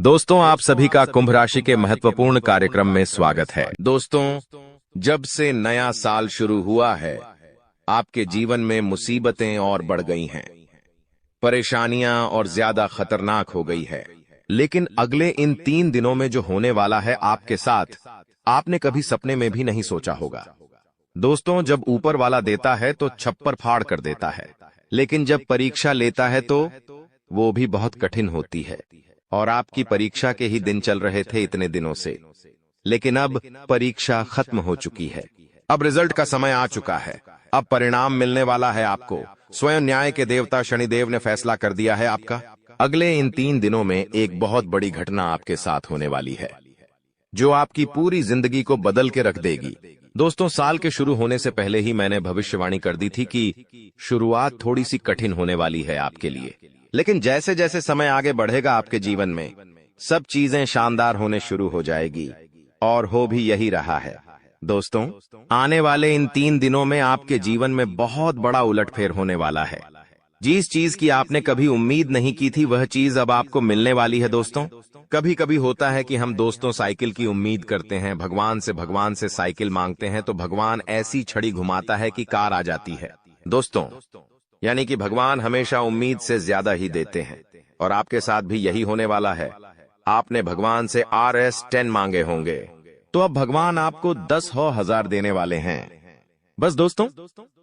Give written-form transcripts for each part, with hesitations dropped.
दोस्तों, आप सभी का कुंभ राशि के महत्वपूर्ण कार्यक्रम में स्वागत है। दोस्तों, जब से नया साल शुरू हुआ है, आपके जीवन में मुसीबतें और बढ़ गई हैं, परेशानियां और ज्यादा खतरनाक हो गई है। लेकिन अगले इन 3 दिनों में जो होने वाला है आपके साथ, आपने कभी सपने में भी नहीं सोचा होगा। दोस्तों, जब ऊपर वाला देता है तो छप्पर फाड़ कर देता है, लेकिन जब परीक्षा लेता है तो वो भी बहुत कठिन होती है। और आपकी परीक्षा के ही दिन चल रहे थे इतने दिनों से, लेकिन अब परीक्षा खत्म हो चुकी है। अब रिजल्ट का समय आ चुका है। अब परिणाम मिलने वाला है आपको। स्वयं न्याय के देवता शनिदेव ने फैसला कर दिया है आपका। अगले इन 3 दिनों में एक बहुत बड़ी घटना आपके साथ होने वाली है, जो आपकी पूरी जिंदगी को बदल के रख देगी। दोस्तों, साल के शुरू होने से पहले ही मैंने भविष्यवाणी कर दी थी कि शुरुआत थोड़ी सी कठिन होने वाली है आपके लिए, लेकिन जैसे जैसे समय आगे बढ़ेगा आपके जीवन में सब चीजें शानदार होने शुरू हो जाएगी, और हो भी यही रहा है। दोस्तों, आने वाले इन 3 दिनों में आपके जीवन में बहुत बड़ा उलटफेर होने वाला है। जिस चीज की आपने कभी उम्मीद नहीं की थी, वह चीज अब आपको मिलने वाली है। दोस्तों, कभी कभी होता है कि हम दोस्तों साइकिल की उम्मीद करते हैं, भगवान से साइकिल मांगते हैं तो भगवान ऐसी छड़ी घुमाता है कि कार आ जाती है। दोस्तों, यानी कि भगवान हमेशा उम्मीद से ज्यादा ही देते हैं, और आपके साथ भी यही होने वाला है। आपने भगवान से RS10 मांगे होंगे, तो अब भगवान आपको 10,000 देने वाले हैं। बस दोस्तों,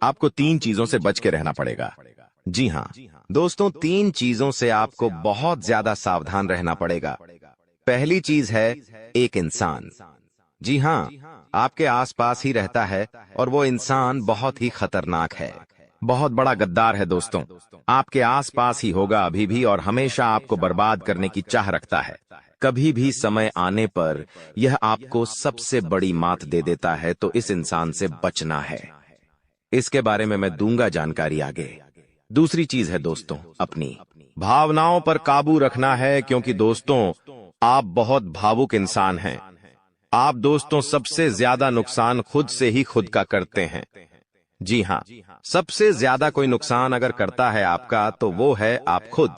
आपको 3 चीजों से बच के रहना पड़ेगा। जी हाँ दोस्तों, 3 चीजों से आपको बहुत ज्यादा सावधान रहना पड़ेगा। पहली चीज है एक इंसान। जी हाँ, आपके आसपास ही रहता है, और वो इंसान बहुत ही खतरनाक है, बहुत बड़ा गद्दार है। दोस्तों, आपके आसपास ही होगा अभी भी, और हमेशा आपको बर्बाद करने की चाह रखता है। कभी भी समय आने पर यह आपको सबसे बड़ी मात दे देता है, तो इस इंसान से बचना है। इसके बारे में मैं दूंगा जानकारी आगे। दूसरी चीज है दोस्तों, अपनी भावनाओं पर काबू रखना है, क्योंकि दोस्तों आप बहुत भावुक इंसान हैं। आप दोस्तों सबसे ज्यादा नुकसान खुद से ही खुद का करते हैं। जी हाँ, सबसे ज्यादा कोई नुकसान अगर करता है आपका, तो वो है आप खुद।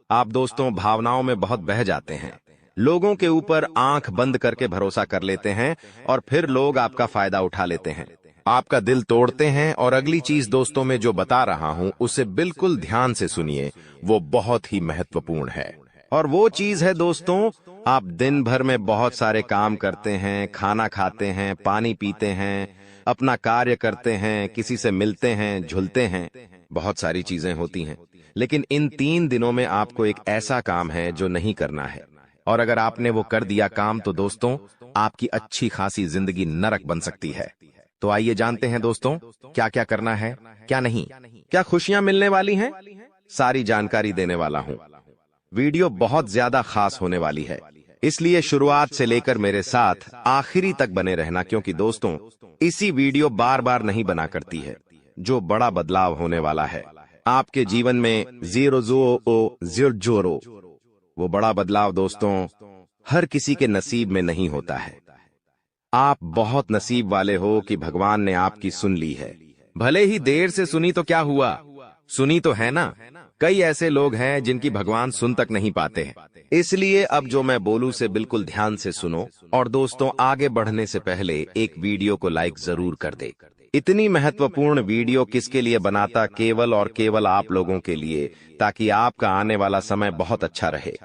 आप दोस्तों भावनाओं में बहुत बह जाते हैं, लोगों के ऊपर आंख बंद करके भरोसा कर लेते हैं, और फिर लोग आपका फायदा उठा लेते हैं, आपका दिल तोड़ते हैं। और अगली चीज दोस्तों मैं जो बता रहा हूं, उसे बिल्कुल ध्यान से सुनिए, वो बहुत ही महत्वपूर्ण है। और वो चीज है दोस्तों, आप दिन भर में बहुत सारे काम करते हैं, खाना खाते हैं, पानी पीते हैं, अपना कार्य करते हैं, किसी से मिलते हैं, झुलते हैं, बहुत सारी चीजें होती हैं, लेकिन इन 3 दिनों में आपको एक ऐसा काम है जो नहीं करना है। और अगर आपने वो कर दिया काम, तो दोस्तों आपकी अच्छी खासी जिंदगी नरक बन सकती है। तो आइए जानते हैं दोस्तों, क्या क्या करना है, क्या नहीं, क्या खुशियां मिलने वाली हैं, सारी जानकारी देने वाला हूं। वीडियो बहुत ज्यादा खास होने वाली है, इसलिए शुरुआत से लेकर मेरे साथ आखिरी तक बने रहना, क्योंकि दोस्तों इसी वीडियो बार बार नहीं बना करती है। जो बड़ा बदलाव होने वाला है आपके जीवन में, 0 वो बड़ा बदलाव दोस्तों हर किसी के नसीब में नहीं होता है। आप बहुत नसीब वाले हो कि भगवान ने आपकी सुन ली है। भले ही देर से सुनी तो क्या हुआ, सुनी तो है ना। कई ऐसे लोग हैं जिनकी भगवान सुन तक नहीं पाते हैं। इसलिए अब जो मैं बोलूं से बिल्कुल ध्यान से सुनो। और दोस्तों, आगे बढ़ने से पहले एक वीडियो को लाइक जरूर कर दे। इतनी महत्वपूर्ण वीडियो किसके लिए बनाता, केवल और केवल आप लोगों के लिए, ताकि आपका आने वाला समय बहुत अच्छा रहे।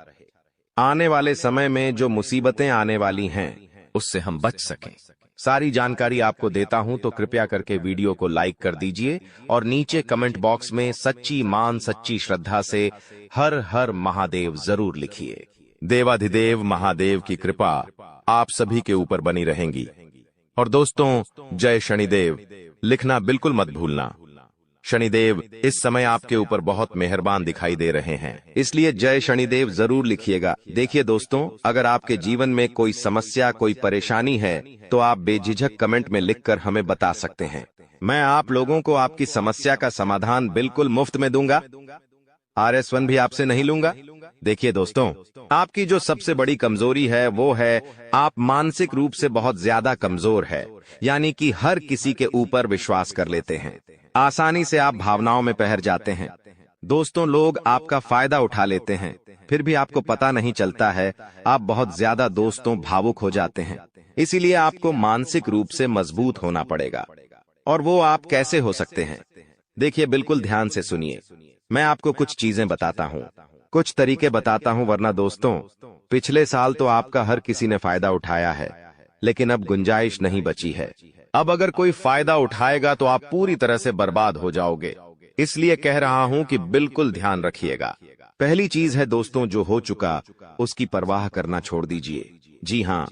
आने वाले समय में जो मुसीबतें आने वाली हैं, उससे हम बच सकें। सारी जानकारी आपको देता हूं, तो कृपया करके वीडियो को लाइक कर दीजिए, और नीचे कमेंट बॉक्स में सच्ची मान सच्ची श्रद्धा से हर हर महादेव जरूर लिखिए। देवाधिदेव महादेव की कृपा आप सभी के ऊपर बनी रहेंगी। और दोस्तों, जय शनिदेव लिखना बिल्कुल मत भूलना। शनिदेव इस समय आपके ऊपर बहुत मेहरबान दिखाई दे रहे हैं, इसलिए जय शनिदेव जरूर लिखिएगा। देखिए दोस्तों, अगर आपके जीवन में कोई समस्या, कोई परेशानी है, तो आप बेझिझक कमेंट में लिखकर हमें बता सकते हैं। मैं आप लोगों को आपकी समस्या का समाधान बिल्कुल मुफ्त में दूंगा। RS1 भी आपसे नहीं लूंगा। देखिए दोस्तों, आपकी जो सबसे बड़ी कमजोरी है वो है आप मानसिक रूप से बहुत ज्यादा कमजोर है, यानी कि हर किसी के ऊपर विश्वास कर लेते हैं। आसानी से आप भावनाओं में बह जाते हैं। दोस्तों, लोग आपका फायदा उठा लेते हैं, फिर भी आपको पता नहीं चलता है। आप बहुत ज्यादा दोस्तों भावुक हो जाते हैं। इसीलिए आपको मानसिक रूप से मजबूत होना पड़ेगा। और वो आप कैसे हो सकते हैं? देखिए, बिल्कुल ध्यान से सुनिए। मैं आपको कुछ चीजें बताता हूँ, कुछ तरीके बताता हूँ, वरना दोस्तों, पिछले साल तो आपका हर किसी ने फायदा उठाया है, लेकिन अब गुंजाइश नहीं बची है। अब अगर कोई फायदा उठाएगा तो आप पूरी तरह से बर्बाद हो जाओगे। इसलिए कह रहा हूं कि बिल्कुल ध्यान रखिएगा। पहली चीज है दोस्तों, जो हो चुका उसकी परवाह करना छोड़ दीजिए। जी हाँ,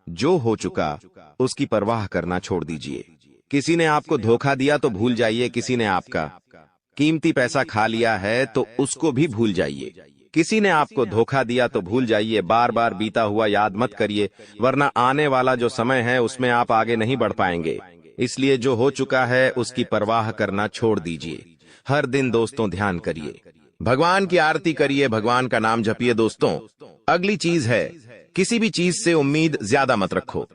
जो हो चुका उसकी परवाह करना छोड़ दीजिए। किसी ने आपको धोखा दिया तो भूल जाइए। किसी ने आपका कीमती पैसा खा लिया है तो उसको भी भूल जाइए। किसी ने आपको धोखा दिया तो भूल जाइए। बार बार बीता हुआ याद मत करिए, वरना आने वाला जो समय है उसमें आप आगे नहीं बढ़ पाएंगे। इसलिए जो हो चुका है उसकी परवाह करना छोड़ दीजिए। हर दिन दोस्तों ध्यान करिए, भगवान की आरती करिए, भगवान का नाम जपिए। दोस्तों, अगली चीज है, किसी भी चीज से उम्मीद ज्यादा मत रखो।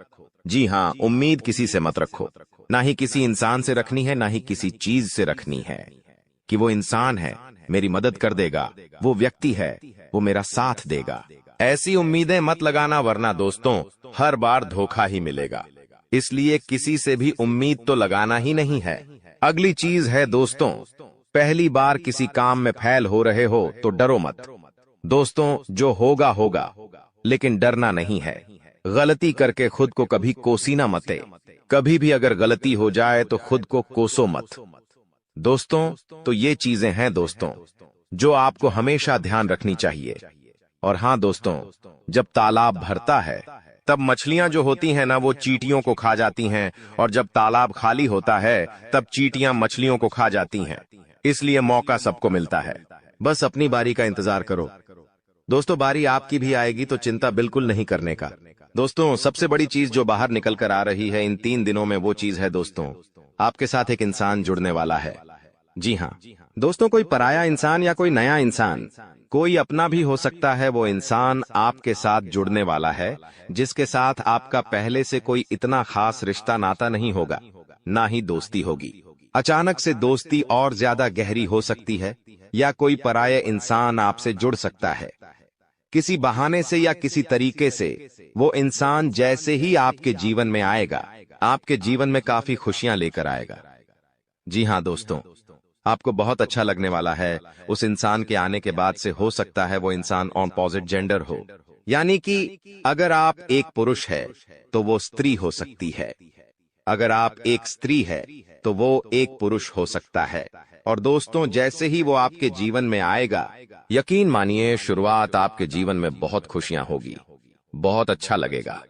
जी हाँ, उम्मीद किसी से मत रखो। ना ही किसी इंसान से रखनी है, ना ही किसी चीज से रखनी है कि वो इंसान है, मेरी मदद कर देगा, वो व्यक्ति है, वो मेरा साथ देगा। ऐसी उम्मीदें मत लगाना, वरना दोस्तों हर बार धोखा ही मिलेगा। इसलिए किसी से भी उम्मीद तो लगाना ही नहीं है। अगली चीज है दोस्तों, पहली बार किसी काम में फेल हो रहे हो तो डरो मत। दोस्तों, जो होगा होगा, लेकिन डरना नहीं है। गलती करके खुद को कभी कोसीना मत। कभी भी अगर गलती हो जाए तो खुद को कोसो मत। दोस्तों, तो ये चीजें हैं दोस्तों, जो आपको हमेशा ध्यान रखनी चाहिए। और हाँ दोस्तों, जब तालाब भरता है तब मछलियां जो होती हैं ना, वो चींटियों को खा जाती हैं, और जब तालाब खाली होता है तब चींटियां मछलियों को खा जाती हैं। इसलिए मौका सबको मिलता है, बस अपनी बारी का इंतजार करो। दोस्तों, बारी आपकी भी आएगी, तो चिंता बिल्कुल नहीं करने का। दोस्तों, सबसे बड़ी चीज जो बाहर निकल कर आ रही है इन 3 दिनों में, वो चीज है दोस्तों, आपके साथ एक इंसान जुड़ने वाला है। जी हाँ दोस्तों, कोई पराया इंसान या कोई नया इंसान, कोई अपना भी हो सकता है। वो इंसान आपके साथ जुड़ने वाला है, जिसके साथ आपका पहले से कोई इतना खास रिश्ता नाता नहीं होगा, ना ही दोस्ती होगी। अचानक से दोस्ती और ज्यादा गहरी हो सकती है, या कोई पराया इंसान आपसे जुड़ सकता है किसी बहाने से या किसी तरीके से। वो इंसान जैसे ही आपके जीवन में आएगा, आपके जीवन में काफी खुशियां लेकर आएगा। जी हाँ दोस्तों, आपको बहुत अच्छा लगने वाला है। उस इंसान के आने के बाद से हो सकता है वो इंसान ऑपोजिट जेंडर हो, यानी कि अगर आप एक पुरुष है तो वो स्त्री हो सकती है, अगर आप एक स्त्री है तो वो एक पुरुष हो सकता है। और दोस्तों, जैसे ही वो आपके जीवन में आएगा, यकीन मानिए शुरुआत आपके जीवन में बहुत खुशियां होगी, बहुत अच्छा लगेगा।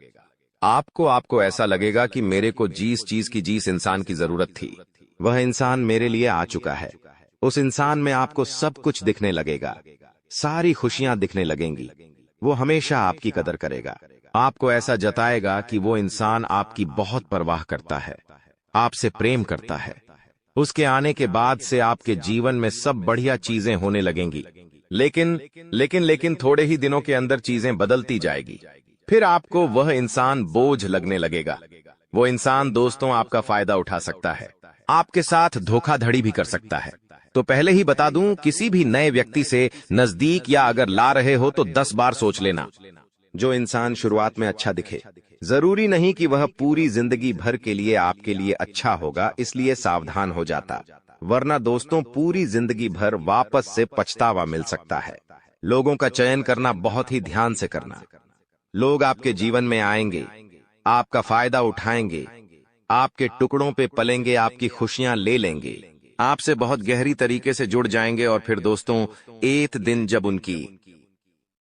आपको ऐसा लगेगा कि मेरे को जिस इंसान की जरूरत थी, वह इंसान मेरे लिए आ चुका है। उस इंसान में आपको सब कुछ दिखने लगेगा, सारी खुशियां दिखने लगेंगी। वो हमेशा आपकी कदर करेगा, आपको ऐसा जताएगा कि वो इंसान आपकी बहुत परवाह करता है, आपसे प्रेम करता है। उसके आने के बाद से आपके जीवन में सब बढ़िया चीजें होने लगेंगी। लेकिन थोड़े ही दिनों के अंदर चीजें बदलती जाएगी। फिर आपको वह इंसान बोझ लगने लगेगा। वो इंसान दोस्तों आपका फायदा उठा सकता है, आपके साथ धोखाधड़ी भी कर सकता है। तो पहले ही बता दूं, किसी भी नए व्यक्ति से नजदीक या अगर ला रहे हो तो 10 बार सोच लेना। जो इंसान शुरुआत में अच्छा दिखे, जरूरी नहीं कि वह पूरी जिंदगी भर के लिए आपके लिए अच्छा होगा, इसलिए सावधान हो जाता, वरना दोस्तों पूरी जिंदगी भर वापस से पछतावा मिल सकता है। लोगों का चयन करना बहुत ही ध्यान से करना। लोग आपके जीवन में आएंगे, आपका फायदा उठाएंगे, आपके टुकड़ों पे पलेंगे, आपकी खुशियां ले लेंगे, आपसे बहुत गहरी तरीके से जुड़ जाएंगे। और फिर दोस्तों, एक दिन जब उनकी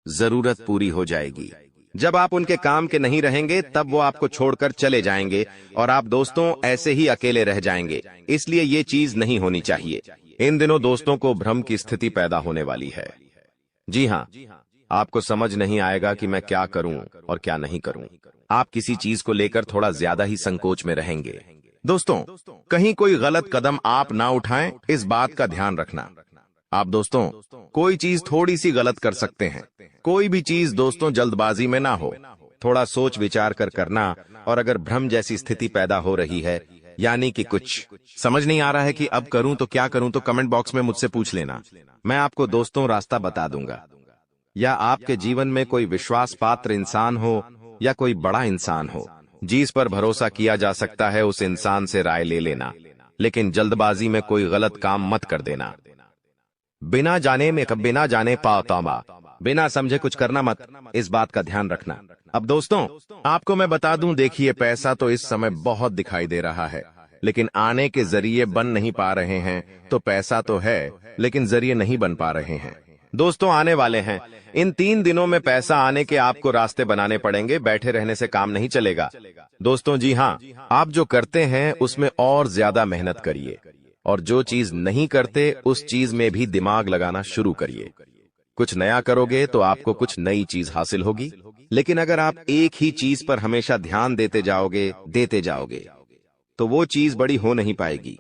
जरूरत पूरी हो जाएगी, जब आप उनके काम के नहीं रहेंगे, तब वो आपको छोड़कर चले जाएंगे और आप दोस्तों ऐसे ही अकेले रह जाएंगे। इसलिए ये चीज नहीं होनी चाहिए। इन दिनों दोस्तों को भ्रम की स्थिति पैदा होने वाली है। जी हाँ, आपको समझ नहीं आएगा कि मैं क्या करूं और क्या नहीं करूं। आप किसी चीज को लेकर थोड़ा ज्यादा ही संकोच में रहेंगे। दोस्तों, कहीं कोई गलत कदम आप ना उठाएं, इस बात का ध्यान रखना। आप दोस्तों कोई चीज थोड़ी सी गलत कर सकते हैं। कोई भी चीज दोस्तों जल्दबाजी में ना हो, थोड़ा सोच विचार कर करना। और अगर भ्रम जैसी स्थिति पैदा हो रही है, यानी कि कुछ समझ नहीं आ रहा है कि अब करूं तो क्या करूं, तो कमेंट बॉक्स में मुझसे पूछ लेना। मैं आपको दोस्तों रास्ता बता दूंगा। या आपके जीवन में कोई विश्वास पात्र इंसान हो या कोई बड़ा इंसान हो जिस पर भरोसा किया जा सकता है, उस इंसान से राय ले लेना, लेकिन जल्दबाजी में कोई गलत काम मत कर देना। बिना जाने पाओ तौबा, बिना समझे कुछ करना मत, इस बात का ध्यान रखना। अब दोस्तों आपको मैं बता दूं, देखिए पैसा तो इस समय बहुत दिखाई दे रहा है, लेकिन आने के जरिए बन नहीं पा रहे हैं। तो पैसा तो है लेकिन जरिए नहीं बन पा रहे हैं। दोस्तों आने वाले हैं, इन 3 दिनों में पैसा आने के आपको रास्ते बनाने पड़ेंगे, बैठे रहने से काम नहीं चलेगा। दोस्तों जी हाँ, आप जो करते हैं उसमें और ज्यादा मेहनत करिए, और जो चीज नहीं करते उस चीज में भी दिमाग लगाना शुरू करिए। कुछ नया करोगे तो आपको कुछ नई चीज हासिल होगी, लेकिन अगर आप एक ही चीज पर हमेशा ध्यान देते जाओगे तो वो चीज बड़ी हो नहीं पाएगी।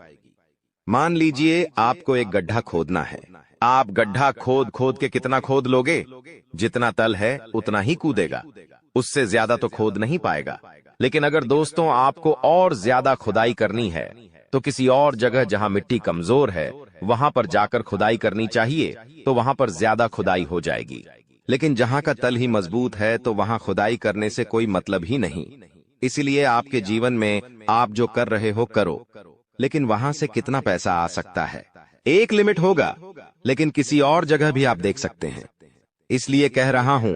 मान लीजिए आपको एक गड्ढा खोदना है, आप गड्ढा खोद के कितना खोद लोगे? जितना तल है उतना ही कूदेगा, उससे ज्यादा तो खोद नहीं पाएगा। लेकिन अगर दोस्तों आपको और ज्यादा खुदाई करनी है तो किसी और जगह जहां मिट्टी कमजोर है वहां पर जाकर खुदाई करनी चाहिए, तो वहां पर ज्यादा खुदाई हो जाएगी। लेकिन जहां का तल ही मजबूत है तो वहां खुदाई करने से कोई मतलब ही नहीं। इसलिए आपके जीवन में आप जो कर रहे हो करो, लेकिन वहां से कितना पैसा आ सकता है एक लिमिट होगा, लेकिन किसी और जगह भी आप देख सकते हैं। इसलिए कह रहा हूं,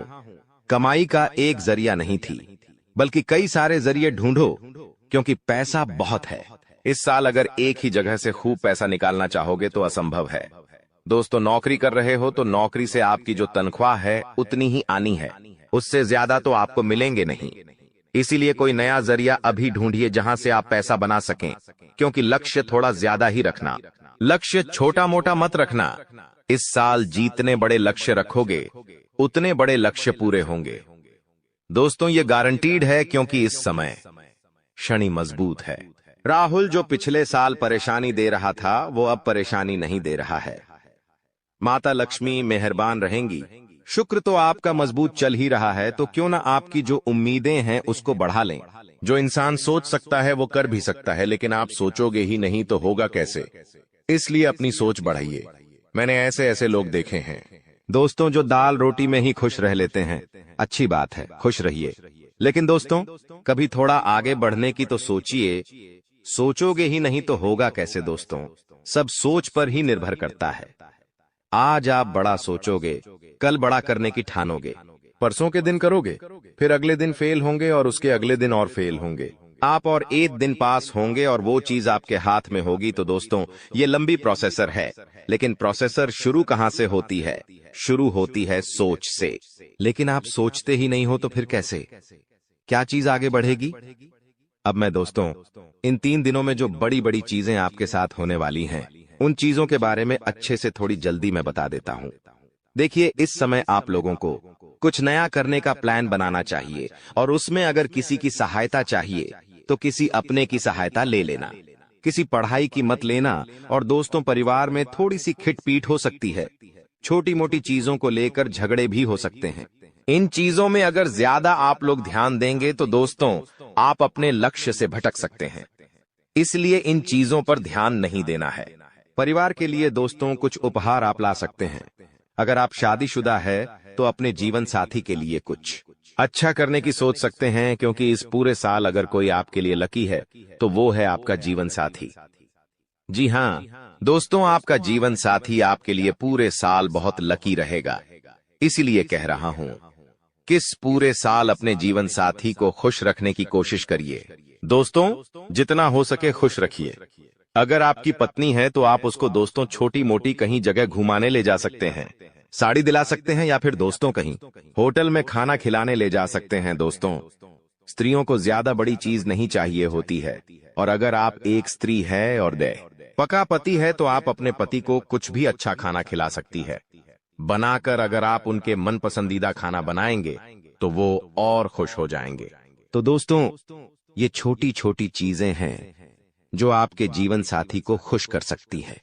कमाई का एक जरिया नहीं थी, बल्कि कई सारे जरिए ढूंढो, क्योंकि पैसा बहुत है। इस साल अगर एक ही जगह से खूब पैसा निकालना चाहोगे तो असंभव है। दोस्तों नौकरी कर रहे हो तो नौकरी से आपकी जो तनख्वाह है उतनी ही आनी है, उससे ज्यादा तो आपको मिलेंगे नहीं। इसीलिए कोई नया जरिया अभी ढूंढिए जहां से आप पैसा बना सकें, क्योंकि लक्ष्य थोड़ा ज्यादा ही रखना, लक्ष्य छोटा मोटा मत रखना। इस साल जितने बड़े लक्ष्य रखोगे उतने बड़े लक्ष्य पूरे होंगे। दोस्तों ये गारंटीड है, क्योंकि इस समय शनि मजबूत है। राहुल जो पिछले साल परेशानी दे रहा था वो अब परेशानी नहीं दे रहा है। माता लक्ष्मी मेहरबान रहेंगी। शुक्र तो आपका मजबूत चल ही रहा है, तो क्यों ना आपकी जो उम्मीदें हैं उसको बढ़ा लें। जो इंसान सोच सकता है वो कर भी सकता है, लेकिन आप सोचोगे ही नहीं तो होगा कैसे? इसलिए अपनी सोच बढ़ाइए। मैंने ऐसे ऐसे लोग देखे हैं दोस्तों जो दाल रोटी में ही खुश रह लेते हैं। अच्छी बात है, खुश रहिए, लेकिन दोस्तों कभी थोड़ा आगे बढ़ने की तो सोचिए। सोचोगे ही नहीं तो होगा कैसे? दोस्तों सब सोच पर ही निर्भर करता है। आज आप बड़ा सोचोगे, कल बड़ा करने की ठानोगे, परसों के दिन करोगे, फिर अगले दिन फेल होंगे और उसके अगले दिन और फेल होंगे। आप और एक दिन पास होंगे और वो चीज आपके हाथ में होगी। तो दोस्तों ये लंबी प्रोसेसर है, लेकिन प्रोसेसर शुरू कहां से होती है? शुरू होती है सोच से। लेकिन आप सोचते ही नहीं हो तो फिर कैसे, क्या चीज आगे बढ़ेगी? अब मैं दोस्तों इन 3 दिनों में जो बड़ी बड़ी चीजें आपके साथ होने वाली हैं, उन चीजों के बारे में अच्छे से थोड़ी जल्दी मैं बता देता हूं। देखिए इस समय आप लोगों को कुछ नया करने का प्लान बनाना चाहिए, और उसमें अगर किसी की सहायता चाहिए तो किसी अपने की सहायता ले लेना, किसी पढ़ाई की मत लेना। और दोस्तों परिवार में थोड़ी सी खिटपीट हो सकती है, छोटी मोटी चीजों को लेकर झगड़े भी हो सकते हैं। इन चीजों में अगर ज्यादा आप लोग ध्यान देंगे तो दोस्तों आप अपने लक्ष्य से भटक सकते हैं। इसलिए इन चीजों पर ध्यान नहीं देना है। परिवार के लिए दोस्तों कुछ उपहार आप ला सकते हैं। अगर आप शादीशुदा है तो अपने जीवन साथी के लिए कुछ अच्छा करने की सोच सकते हैं, क्योंकि इस पूरे साल अगर कोई आपके लिए लकी है तो वो है आपका जीवन साथी। जी हाँ दोस्तों, आपका जीवन साथी आपके लिए पूरे साल बहुत लकी रहेगा। इसीलिए कह रहा हूं, किस पूरे साल अपने जीवन साथी को खुश रखने की कोशिश करिए। दोस्तों जितना हो सके खुश रखिए। अगर आपकी पत्नी है तो आप उसको दोस्तों छोटी मोटी कहीं जगह घुमाने ले जा सकते हैं, साड़ी दिला सकते हैं, या फिर दोस्तों कहीं होटल में खाना खिलाने ले जा सकते हैं। दोस्तों स्त्रियों को ज्यादा बड़ी चीज नहीं चाहिए होती है, और अगर आप एक स्त्री है और पका पति है तो आप अपने पति को कुछ भी अच्छा खाना खिला सकती है बनाकर। अगर आप उनके मन पसंदीदा खाना बनाएंगे तो वो और खुश हो जाएंगे। तो दोस्तों ये छोटी छोटी चीजें हैं जो आपके जीवन साथी को खुश कर सकती है,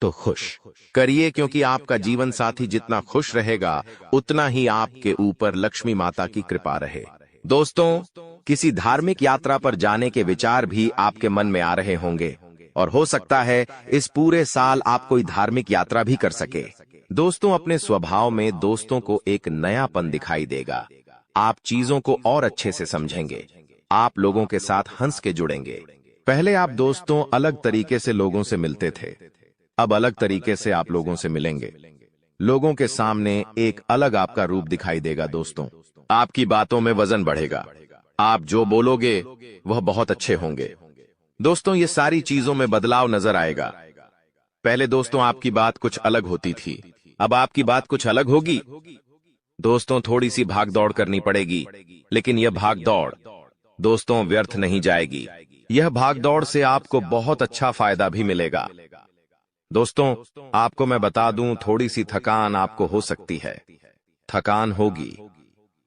तो खुश करिए, क्योंकि आपका जीवन साथी जितना खुश रहेगा उतना ही आपके ऊपर लक्ष्मी माता की कृपा रहे। दोस्तों किसी धार्मिक यात्रा पर जाने के विचार भी आपके मन में आ रहे होंगे, और हो सकता है इस पूरे साल आप कोई धार्मिक यात्रा भी कर सके। दोस्तों, अपने स्वभाव में दोस्तों को एक नयापन दिखाई देगा। आप चीजों को और अच्छे से समझेंगे। आप लोगों के साथ हंस के जुड़ेंगे। पहले आप दोस्तों अलग तरीके से लोगों से मिलते थे, अब अलग तरीके से आप लोगों से मिलेंगे। लोगों के सामने एक अलग आपका रूप दिखाई देगा। दोस्तों, आपकी बातों में वजन बढ़ेगा। आप जो बोलोगे वह बहुत अच्छे होंगे। दोस्तों, ये सारी चीजों में बदलाव नजर आएगा। पहले दोस्तों आपकी बात कुछ अलग होती थी, अब आपकी बात कुछ अलग होगी। दोस्तों, थोड़ी सी भाग दौड़ करनी पड़ेगी, लेकिन यह भाग दौड़ दोस्तों व्यर्थ नहीं जाएगी। यह भाग दौड़ से आपको बहुत अच्छा फायदा भी मिलेगा। दोस्तों, आपको मैं बता दूं, थोड़ी सी थकान आपको हो सकती है। थकान होगी।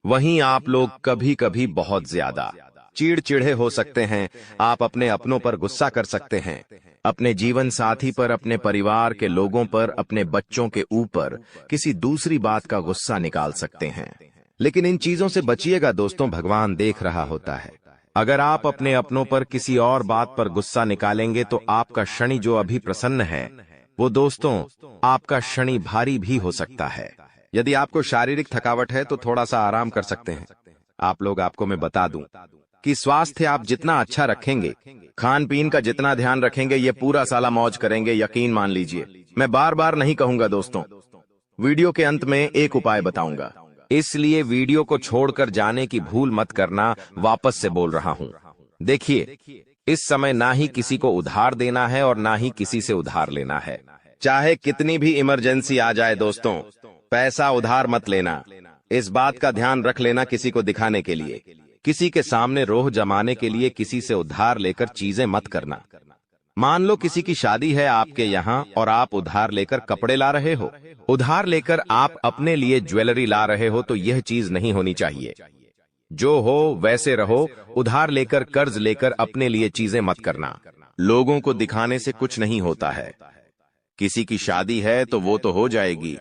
वहीं आप लोग कभी कभी बहुत ज्यादा चिड़चिड़े हो सकते हैं। आप अपने अपनों पर गुस्सा कर सकते हैं, अपने जीवन साथी पर, अपने परिवार के लोगों पर, अपने बच्चों के ऊपर किसी दूसरी बात का गुस्सा निकाल सकते हैं। लेकिन इन चीजों से बचिएगा दोस्तों, भगवान देख रहा होता है। अगर आप अपने अपनों पर किसी और बात पर गुस्सा निकालेंगे तो आपका शनि जो अभी प्रसन्न है वो दोस्तों आपका शनि भारी भी हो सकता है। यदि आपको शारीरिक थकावट है तो थोड़ा सा आराम कर सकते हैं। आप लोग, आपको मैं बता दूं कि स्वास्थ्य आप जितना अच्छा रखेंगे, खान पीन का जितना ध्यान रखेंगे, ये पूरा साला मौज करेंगे, यकीन मान लीजिए। मैं बार बार नहीं कहूंगा दोस्तों, वीडियो के अंत में एक उपाय बताऊंगा, इसलिए वीडियो को छोड़कर जाने की भूल मत करना। वापस से बोल रहा हूं, देखिए, इस समय ना ही किसी को उधार देना है और ना ही किसी से उधार लेना है। चाहे कितनी भी इमरजेंसी आ जाए दोस्तों, पैसा उधार मत लेना। इस बात का ध्यान रख लेना, किसी को दिखाने के लिए, किसी के सामने रोह जमाने के लिए किसी से उधार लेकर चीजें मत करना। मान लो किसी की शादी है आपके यहाँ और आप उधार लेकर कपड़े ला रहे हो, उधार लेकर आप अपने लिए ज्वेलरी ला रहे हो, तो यह चीज नहीं होनी चाहिए। जो हो वैसे रहो। उधार लेकर, कर्ज लेकर अपने लिए चीजें मत करना। लोगों को दिखाने से कुछ नहीं होता है। किसी की शादी है तो वो तो हो जाएगी,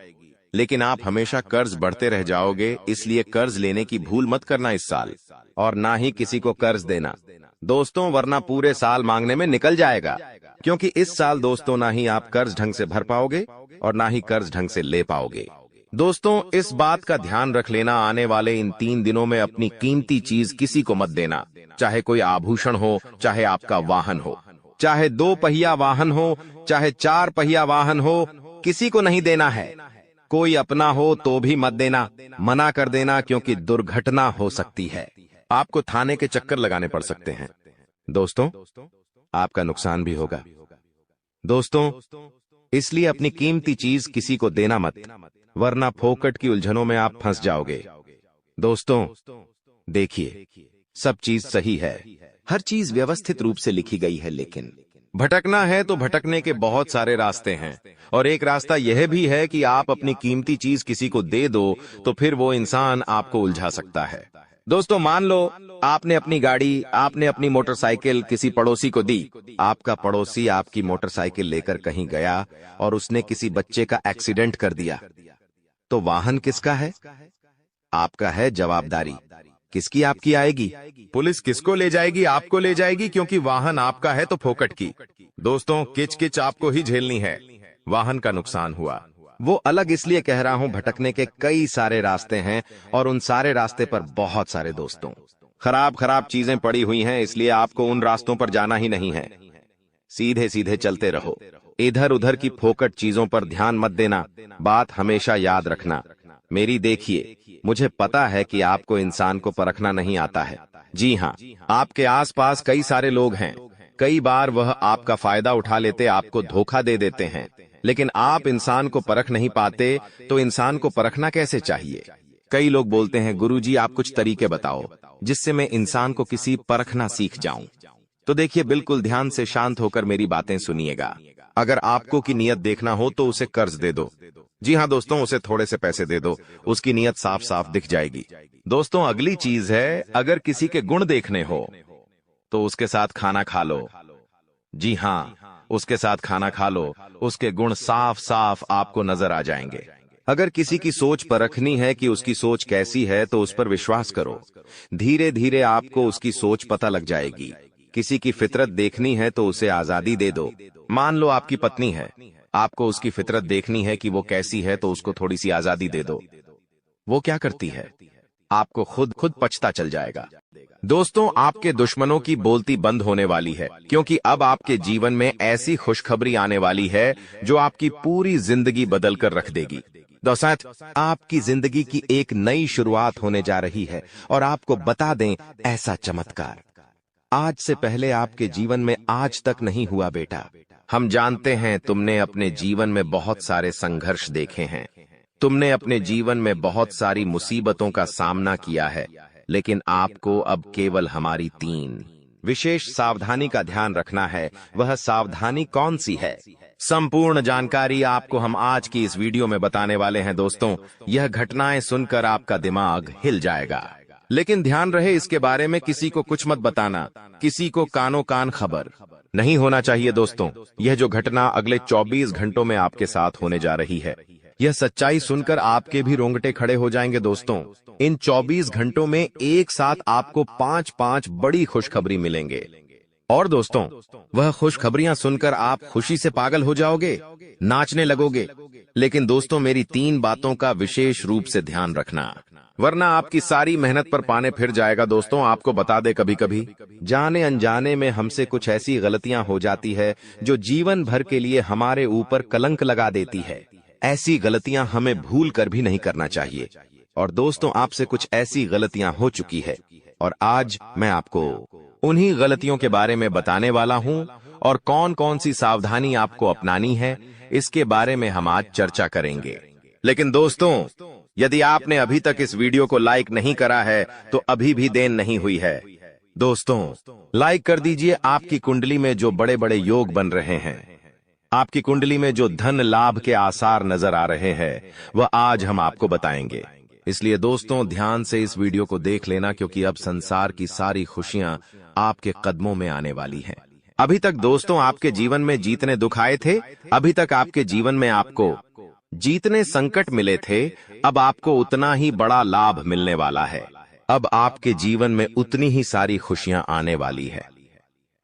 लेकिन आप हमेशा कर्ज बढ़ते रह जाओगे। इसलिए कर्ज लेने की भूल मत करना इस साल, और ना ही किसी को कर्ज देना दोस्तों, वरना पूरे साल मांगने में निकल जाएगा। क्योंकि इस साल दोस्तों ना ही आप कर्ज ढंग से भर पाओगे और ना ही कर्ज ढंग से ले पाओगे। दोस्तों, इस बात का ध्यान रख लेना, आने वाले इन 3 दिनों में अपनी कीमती चीज किसी को मत देना। चाहे कोई आभूषण हो, चाहे आपका वाहन हो, चाहे 2 पहिया वाहन हो, चाहे 4 पहिया वाहन हो, किसी को नहीं देना है। कोई अपना हो तो भी मत देना, मना कर देना, क्योंकि दुर्घटना हो सकती है। आपको थाने के चक्कर लगाने पड़ सकते हैं। दोस्तों, आपका नुकसान भी होगा। दोस्तों, इसलिए अपनी कीमती चीज किसी को देना मत, वरना फोकट की उलझनों में आप फंस जाओगे। दोस्तों, देखिए, सब चीज सही है, हर चीज व्यवस्थित रूप से लिखी गई है, लेकिन भटकना है तो भटकने के बहुत सारे रास्ते हैं। और एक रास्ता यह भी है कि आप अपनी कीमती चीज किसी को दे दो तो फिर वो इंसान आपको उलझा सकता है। दोस्तों, मान लो आपने अपनी गाड़ी, आपने अपनी मोटरसाइकिल किसी पड़ोसी को दी। आपका पड़ोसी आपकी मोटरसाइकिल लेकर कहीं गया और उसने किसी बच्चे का एक्सीडेंट कर दिया, तो वाहन किसका है? आपका है। जवाबदारी किसकी आपकी आएगी? पुलिस किसको ले जाएगी? आपको ले जाएगी, क्योंकि वाहन आपका है तो फोकट की। दोस्तों, किच किच आपको ही झेलनी है। वाहन का नुकसान हुआ, वो अलग इसलिए कह रहा हूं, भटकने के कई सारे रास्ते हैं और उन सारे रास्ते पर बहुत सारे दोस्तों खराब खराब चीजें पड़ी हुई हैं, इसलिए आपको उन रास्तों पर जाना ही नहीं है। सीधे सीधे चलते रहो। इधर उधर की फोकट चीजों पर ध्यान मत देना। बात हमेशा याद रखना मेरी। देखिए, मुझे पता है कि आपको इंसान को परखना नहीं आता है। जी हाँ, आपके आसपास कई सारे लोग हैं। कई बार वह आपका फायदा उठा लेते, आपको धोखा दे देते हैं, लेकिन आप इंसान को परख नहीं पाते। तो इंसान को परखना कैसे चाहिए? कई लोग बोलते हैं, गुरुजी आप कुछ तरीके बताओ जिससे मैं इंसान को किसी परखना सीख जाऊं। तो देखिए, बिल्कुल ध्यान से शांत होकर मेरी बातें सुनिएगा। अगर आपको की नियत देखना हो तो उसे कर्ज दे दो। जी हाँ दोस्तों, उसे थोड़े से पैसे दे दो, उसकी नियत साफ साफ दिख जाएगी। दोस्तों, अगली चीज है, अगर किसी के गुण देखने हो तो उसके साथ खाना खा लो। जी हाँ, उसके साथ खाना खा लो, उसके गुण साफ साफ आपको नजर आ जाएंगे। अगर किसी की सोच परखनी है कि उसकी सोच कैसी है तो उस पर विश्वास करो। धीरे धीरे आपको उसकी सोच पता लग जाएगी। किसी की फितरत देखनी है तो उसे आजादी दे दो। मान लो आपकी पत्नी है, आपको उसकी फितरत देखनी है कि वो कैसी है, तो उसको थोड़ी सी आजादी दे दो। वो क्या करती है? आपको खुद खुद पछता चल जाएगा। दोस्तों, आपके दुश्मनों की बोलती बंद होने वाली है, क्योंकि अब आपके जीवन में ऐसी खुशखबरी आने वाली है जो आपकी पूरी जिंदगी बदल कर रख देगी। दोस्तों, आपकी जिंदगी की एक नई शुरुआत होने जा रही है, और आपको बता दें, ऐसा चमत्कार आज से पहले आपके जीवन में आज तक नहीं हुआ बेटा। हम जानते हैं तुमने अपने जीवन में बहुत सारे संघर्ष देखे हैं, तुमने अपने जीवन में बहुत सारी मुसीबतों का सामना किया है, लेकिन आपको अब केवल हमारी 3 विशेष सावधानी का ध्यान रखना है। वह सावधानी कौन सी है? संपूर्ण जानकारी आपको हम आज की इस वीडियो में बताने वाले हैं। दोस्तों, यह घटनाएं सुनकर आपका दिमाग हिल जाएगा, लेकिन ध्यान रहे, इसके बारे में किसी को कुछ मत बताना, किसी को कानो कान खबर नहीं होना चाहिए। दोस्तों, यह जो घटना अगले 24 घंटों में आपके साथ होने जा रही है, यह सच्चाई सुनकर आपके भी रोंगटे खड़े हो जाएंगे। दोस्तों, इन 24 घंटों में एक साथ आपको 5-5 बड़ी खुशखबरी मिलेंगे, और दोस्तों, वह खुशखबरियां सुनकर आप खुशी से पागल हो जाओगे, नाचने लगोगे। लेकिन दोस्तों, मेरी 3 बातों का विशेष रूप से ध्यान रखना, वरना आपकी सारी मेहनत पर पानी फिर जाएगा। दोस्तों, आपको बता दे, कभी कभी जाने अनजाने में हमसे कुछ ऐसी गलतियां हो जाती है जो जीवन भर के लिए हमारे ऊपर कलंक लगा देती है। ऐसी गलतियां हमें भूल कर भी नहीं करना चाहिए। और दोस्तों, आपसे कुछ ऐसी गलतियां हो चुकी है, और आज मैं आपको उन्हीं गलतियों के बारे में बताने वाला हूं, और कौन कौन सी सावधानी आपको अपनानी है, इसके बारे में हम आज चर्चा करेंगे। लेकिन दोस्तों, यदि आपने अभी तक इस वीडियो को लाइक नहीं करा है, तो अभी भी देर नहीं हुई है। दोस्तों, लाइक कर दीजिए। आपकी कुंडली में जो बड़े बड़े योग बन रहे हैं, आपकी कुंडली में जो धन लाभ के आसार नजर आ रहे हैं, वह आज हम आपको बताएंगे। इसलिए दोस्तों, ध्यान से इस वीडियो को देख लेना, क्योंकि अब संसार की सारी खुशियां आपके कदमों में आने वाली हैं। अभी तक दोस्तों आपके जीवन में जितने दुख आए थे, अभी तक आपके जीवन में आपको जितने संकट मिले थे, अब आपको उतना ही बड़ा लाभ मिलने वाला है। अब आपके जीवन में उतनी ही सारी खुशियां आने वाली है।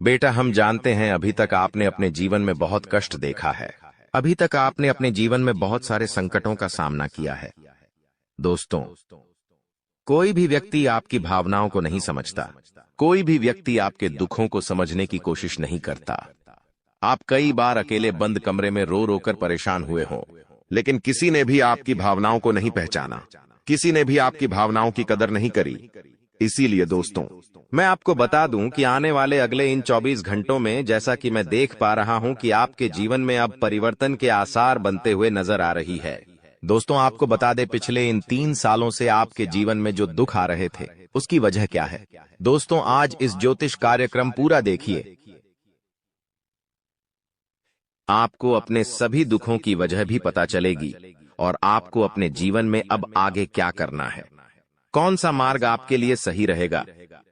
बेटा, हम जानते हैं अभी तक आपने अपने जीवन में बहुत कष्ट देखा है, अभी तक आपने अपने जीवन में बहुत सारे संकटों का सामना किया है। दोस्तों, कोई भी व्यक्ति आपकी भावनाओं को नहीं समझता, कोई भी व्यक्ति आपके दुखों को समझने की कोशिश नहीं करता। आप कई बार अकेले बंद कमरे में रो रो कर परेशान हुए हों, लेकिन किसी ने भी आपकी भावनाओं को नहीं पहचाना, किसी ने भी आपकी भावनाओं की कदर नहीं करी। इसीलिए दोस्तों, मैं आपको बता दूं कि आने वाले अगले इन 24 घंटों में, जैसा कि मैं देख पा रहा हूं कि आपके जीवन में अब परिवर्तन के आसार बनते हुए नजर आ रही है। दोस्तों, आपको बता दे, पिछले इन 3 सालों से आपके जीवन में जो दुख आ रहे थे, उसकी वजह क्या है? दोस्तों, आज इस ज्योतिष कार्यक्रम पूरा देखिए, आपको अपने सभी दुखों की वजह भी पता चलेगी, और आपको अपने जीवन में अब आगे क्या करना है, कौन सा मार्ग आपके लिए सही रहेगा,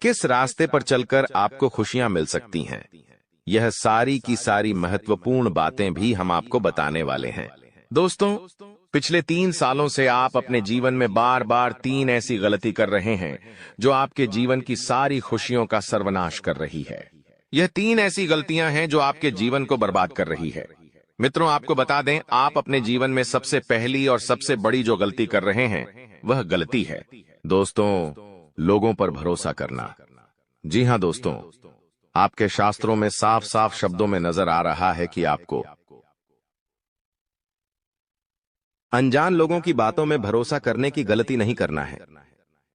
किस रास्ते पर चलकर आपको खुशियां मिल सकती हैं। यह सारी की सारी महत्वपूर्ण बातें भी हम आपको बताने वाले हैं। दोस्तों, पिछले 3 सालों से आप अपने जीवन में बार बार 3 ऐसी गलती कर रहे हैं जो आपके जीवन की सारी खुशियों का सर्वनाश कर रही है। यह 3 ऐसी गलतियां हैं जो आपके जीवन को बर्बाद कर रही है। मित्रों, आपको बता दें, आप अपने जीवन में सबसे पहली और सबसे बड़ी जो गलती कर रहे हैं, वह गलती है दोस्तों, लोगों पर भरोसा करना। जी हां दोस्तों, आपके शास्त्रों में साफ साफ शब्दों में नजर आ रहा है कि आपको अनजान लोगों की बातों में भरोसा करने की गलती नहीं करना है।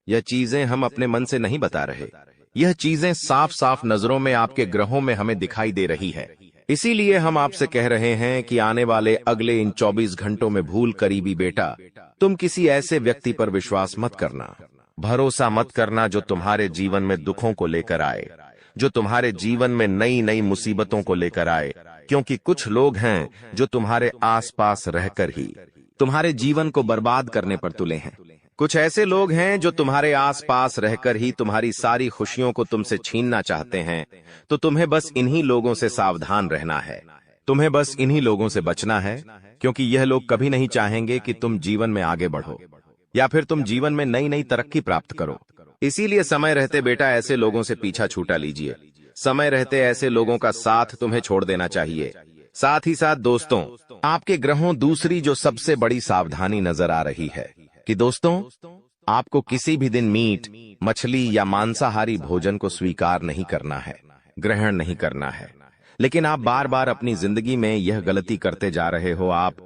यह चीजें हम अपने मन से नहीं बता रहे, यह चीजें साफ साफ नजरों में आपके ग्रहों में हमें दिखाई दे रही है। इसीलिए हम आपसे कह रहे हैं कि आने वाले अगले इन 24 घंटों में भूल करीबी बेटा, तुम किसी ऐसे व्यक्ति पर विश्वास मत करना, भरोसा मत करना जो तुम्हारे जीवन में दुखों को लेकर आए, जो तुम्हारे जीवन में नई नई मुसीबतों को लेकर आए। क्योंकि कुछ लोग हैं जो तुम्हारे आसपास रहकर ही तुम्हारे जीवन को बर्बाद करने पर तुले हैं। कुछ ऐसे लोग हैं जो तुम्हारे आसपास रहकर ही तुम्हारी सारी खुशियों को तुमसे छीनना चाहते हैं। तो तुम्हें बस इन्हीं लोगों से सावधान रहना है, तुम्हें बस इन्हीं लोगों से बचना है, क्योंकि यह लोग कभी नहीं चाहेंगे कि तुम जीवन में आगे बढ़ो या फिर तुम जीवन में नई नई तरक्की प्राप्त करो। इसीलिए समय रहते बेटा ऐसे लोगों से पीछा छूटा लीजिए। समय रहते ऐसे लोगों का साथ तुम्हें छोड़ देना चाहिए। साथ ही साथ दोस्तों, आपके ग्रहों दूसरी जो सबसे बड़ी सावधानी नजर आ रही है कि दोस्तों, आपको किसी भी दिन मीट, मछली या मांसाहारी भोजन को स्वीकार नहीं करना है, ग्रहण नहीं करना है। लेकिन आप बार बार अपनी जिंदगी में यह गलती करते जा रहे हो। आप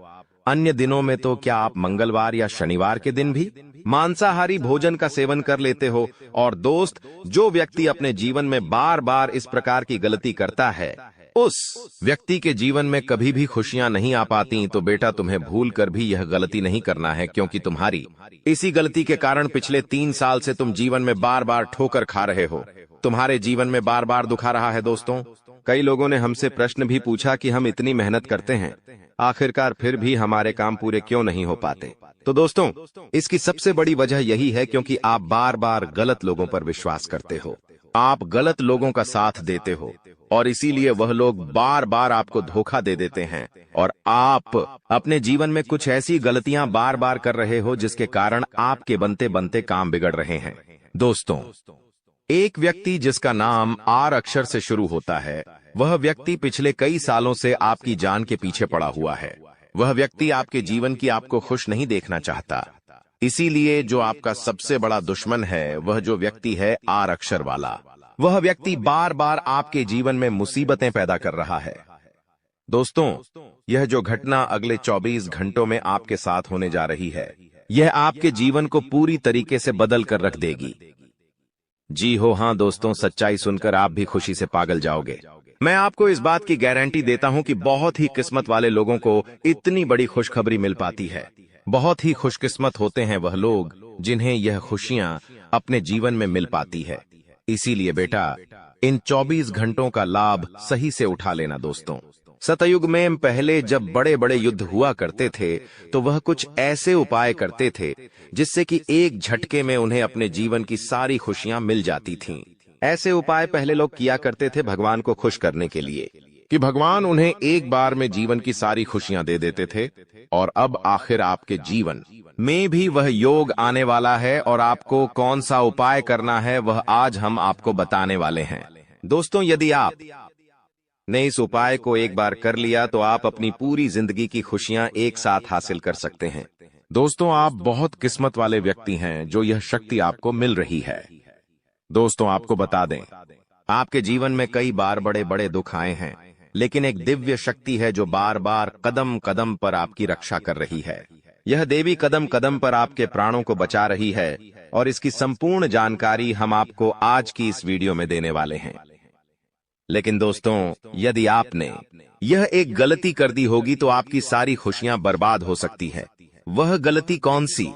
अन्य दिनों में तो क्या आप मंगलवार या शनिवार के दिन भी मांसाहारी भोजन का सेवन कर लेते हो। और दोस्त, जो व्यक्ति अपने जीवन में बार बार इस प्रकार की गलती करता है, उस व्यक्ति के जीवन में कभी भी खुशियां नहीं आ पाती। तो बेटा, तुम्हें भूल कर भी यह गलती नहीं करना है, क्योंकि तुम्हारी इसी गलती के कारण पिछले 3 साल से तुम जीवन में बार बार ठोकर खा रहे हो। तुम्हारे जीवन में बार बार दुख आ रहा है। दोस्तों, कई लोगों ने हमसे प्रश्न भी पूछा कि हम इतनी मेहनत करते हैं, आखिरकार फिर भी हमारे काम पूरे क्यों नहीं हो पाते। तो दोस्तों, इसकी सबसे बड़ी वजह यही है क्योंकि आप बार बार गलत लोगों पर विश्वास करते हो, आप गलत लोगों का साथ देते हो, और इसीलिए वह लोग बार बार आपको धोखा दे देते हैं। और आप अपने जीवन में कुछ ऐसी गलतियां बार बार कर रहे हो जिसके कारण आपके बनते बनते काम बिगड़ रहे हैं। दोस्तों, एक व्यक्ति जिसका नाम आर अक्षर से शुरू होता है, वह व्यक्ति पिछले कई सालों से आपकी जान के पीछे पड़ा हुआ है। वह व्यक्ति आपके जीवन की आपको खुश नहीं देखना चाहता। इसीलिए जो आपका सबसे बड़ा दुश्मन है, वह जो व्यक्ति है आर अक्षर वाला, वह व्यक्ति बार बार आपके जीवन में मुसीबतें पैदा कर रहा है। दोस्तों, यह जो घटना अगले 24 घंटों में आपके साथ होने जा रही है, यह आपके जीवन को पूरी तरीके से बदल कर रख देगी। जी हो, हाँ दोस्तों, सच्चाई सुनकर आप भी खुशी से पागल जाओगे। मैं आपको इस बात की गारंटी देता हूं कि बहुत ही किस्मत वाले लोगों को इतनी बड़ी खुशखबरी मिल पाती है। बहुत ही खुशकिस्मत होते हैं वह लोग जिन्हें यह खुशियां अपने जीवन में मिल पाती है। इसीलिए बेटा, इन 24 घंटों का लाभ सही से उठा लेना। दोस्तों, सतयुग में पहले जब बड़े बड़े युद्ध हुआ करते थे, तो वह कुछ ऐसे उपाय करते थे जिससे कि एक झटके में उन्हें अपने जीवन की सारी खुशियां मिल जाती थीं। ऐसे उपाय पहले लोग किया करते थे भगवान को खुश करने के लिए, कि भगवान उन्हें एक बार में जीवन की सारी खुशियां दे देते थे। और अब आखिर आपके जीवन में भी वह योग आने वाला है, और आपको कौन सा उपाय करना है वह आज हम आपको बताने वाले हैं। दोस्तों, यदि आप ने इस उपाय को एक बार कर लिया तो आप अपनी पूरी जिंदगी की खुशियां एक साथ हासिल कर सकते हैं। दोस्तों, आप बहुत किस्मत वाले व्यक्ति हैं जो यह शक्ति आपको मिल रही है। दोस्तों, आपको बता दें, आपके जीवन में कई बार बड़े बड़े दुख आए हैं, लेकिन एक दिव्य शक्ति है जो बार बार कदम कदम पर आपकी रक्षा कर रही है। यह देवी कदम कदम पर आपके प्राणों को बचा रही है, और इसकी संपूर्ण जानकारी हम आपको आज की इस वीडियो में देने वाले हैं। लेकिन दोस्तों, यदि आपने यह एक गलती कर दी होगी तो आपकी सारी खुशियां बर्बाद हो सकती है। वह गलती कौन सी?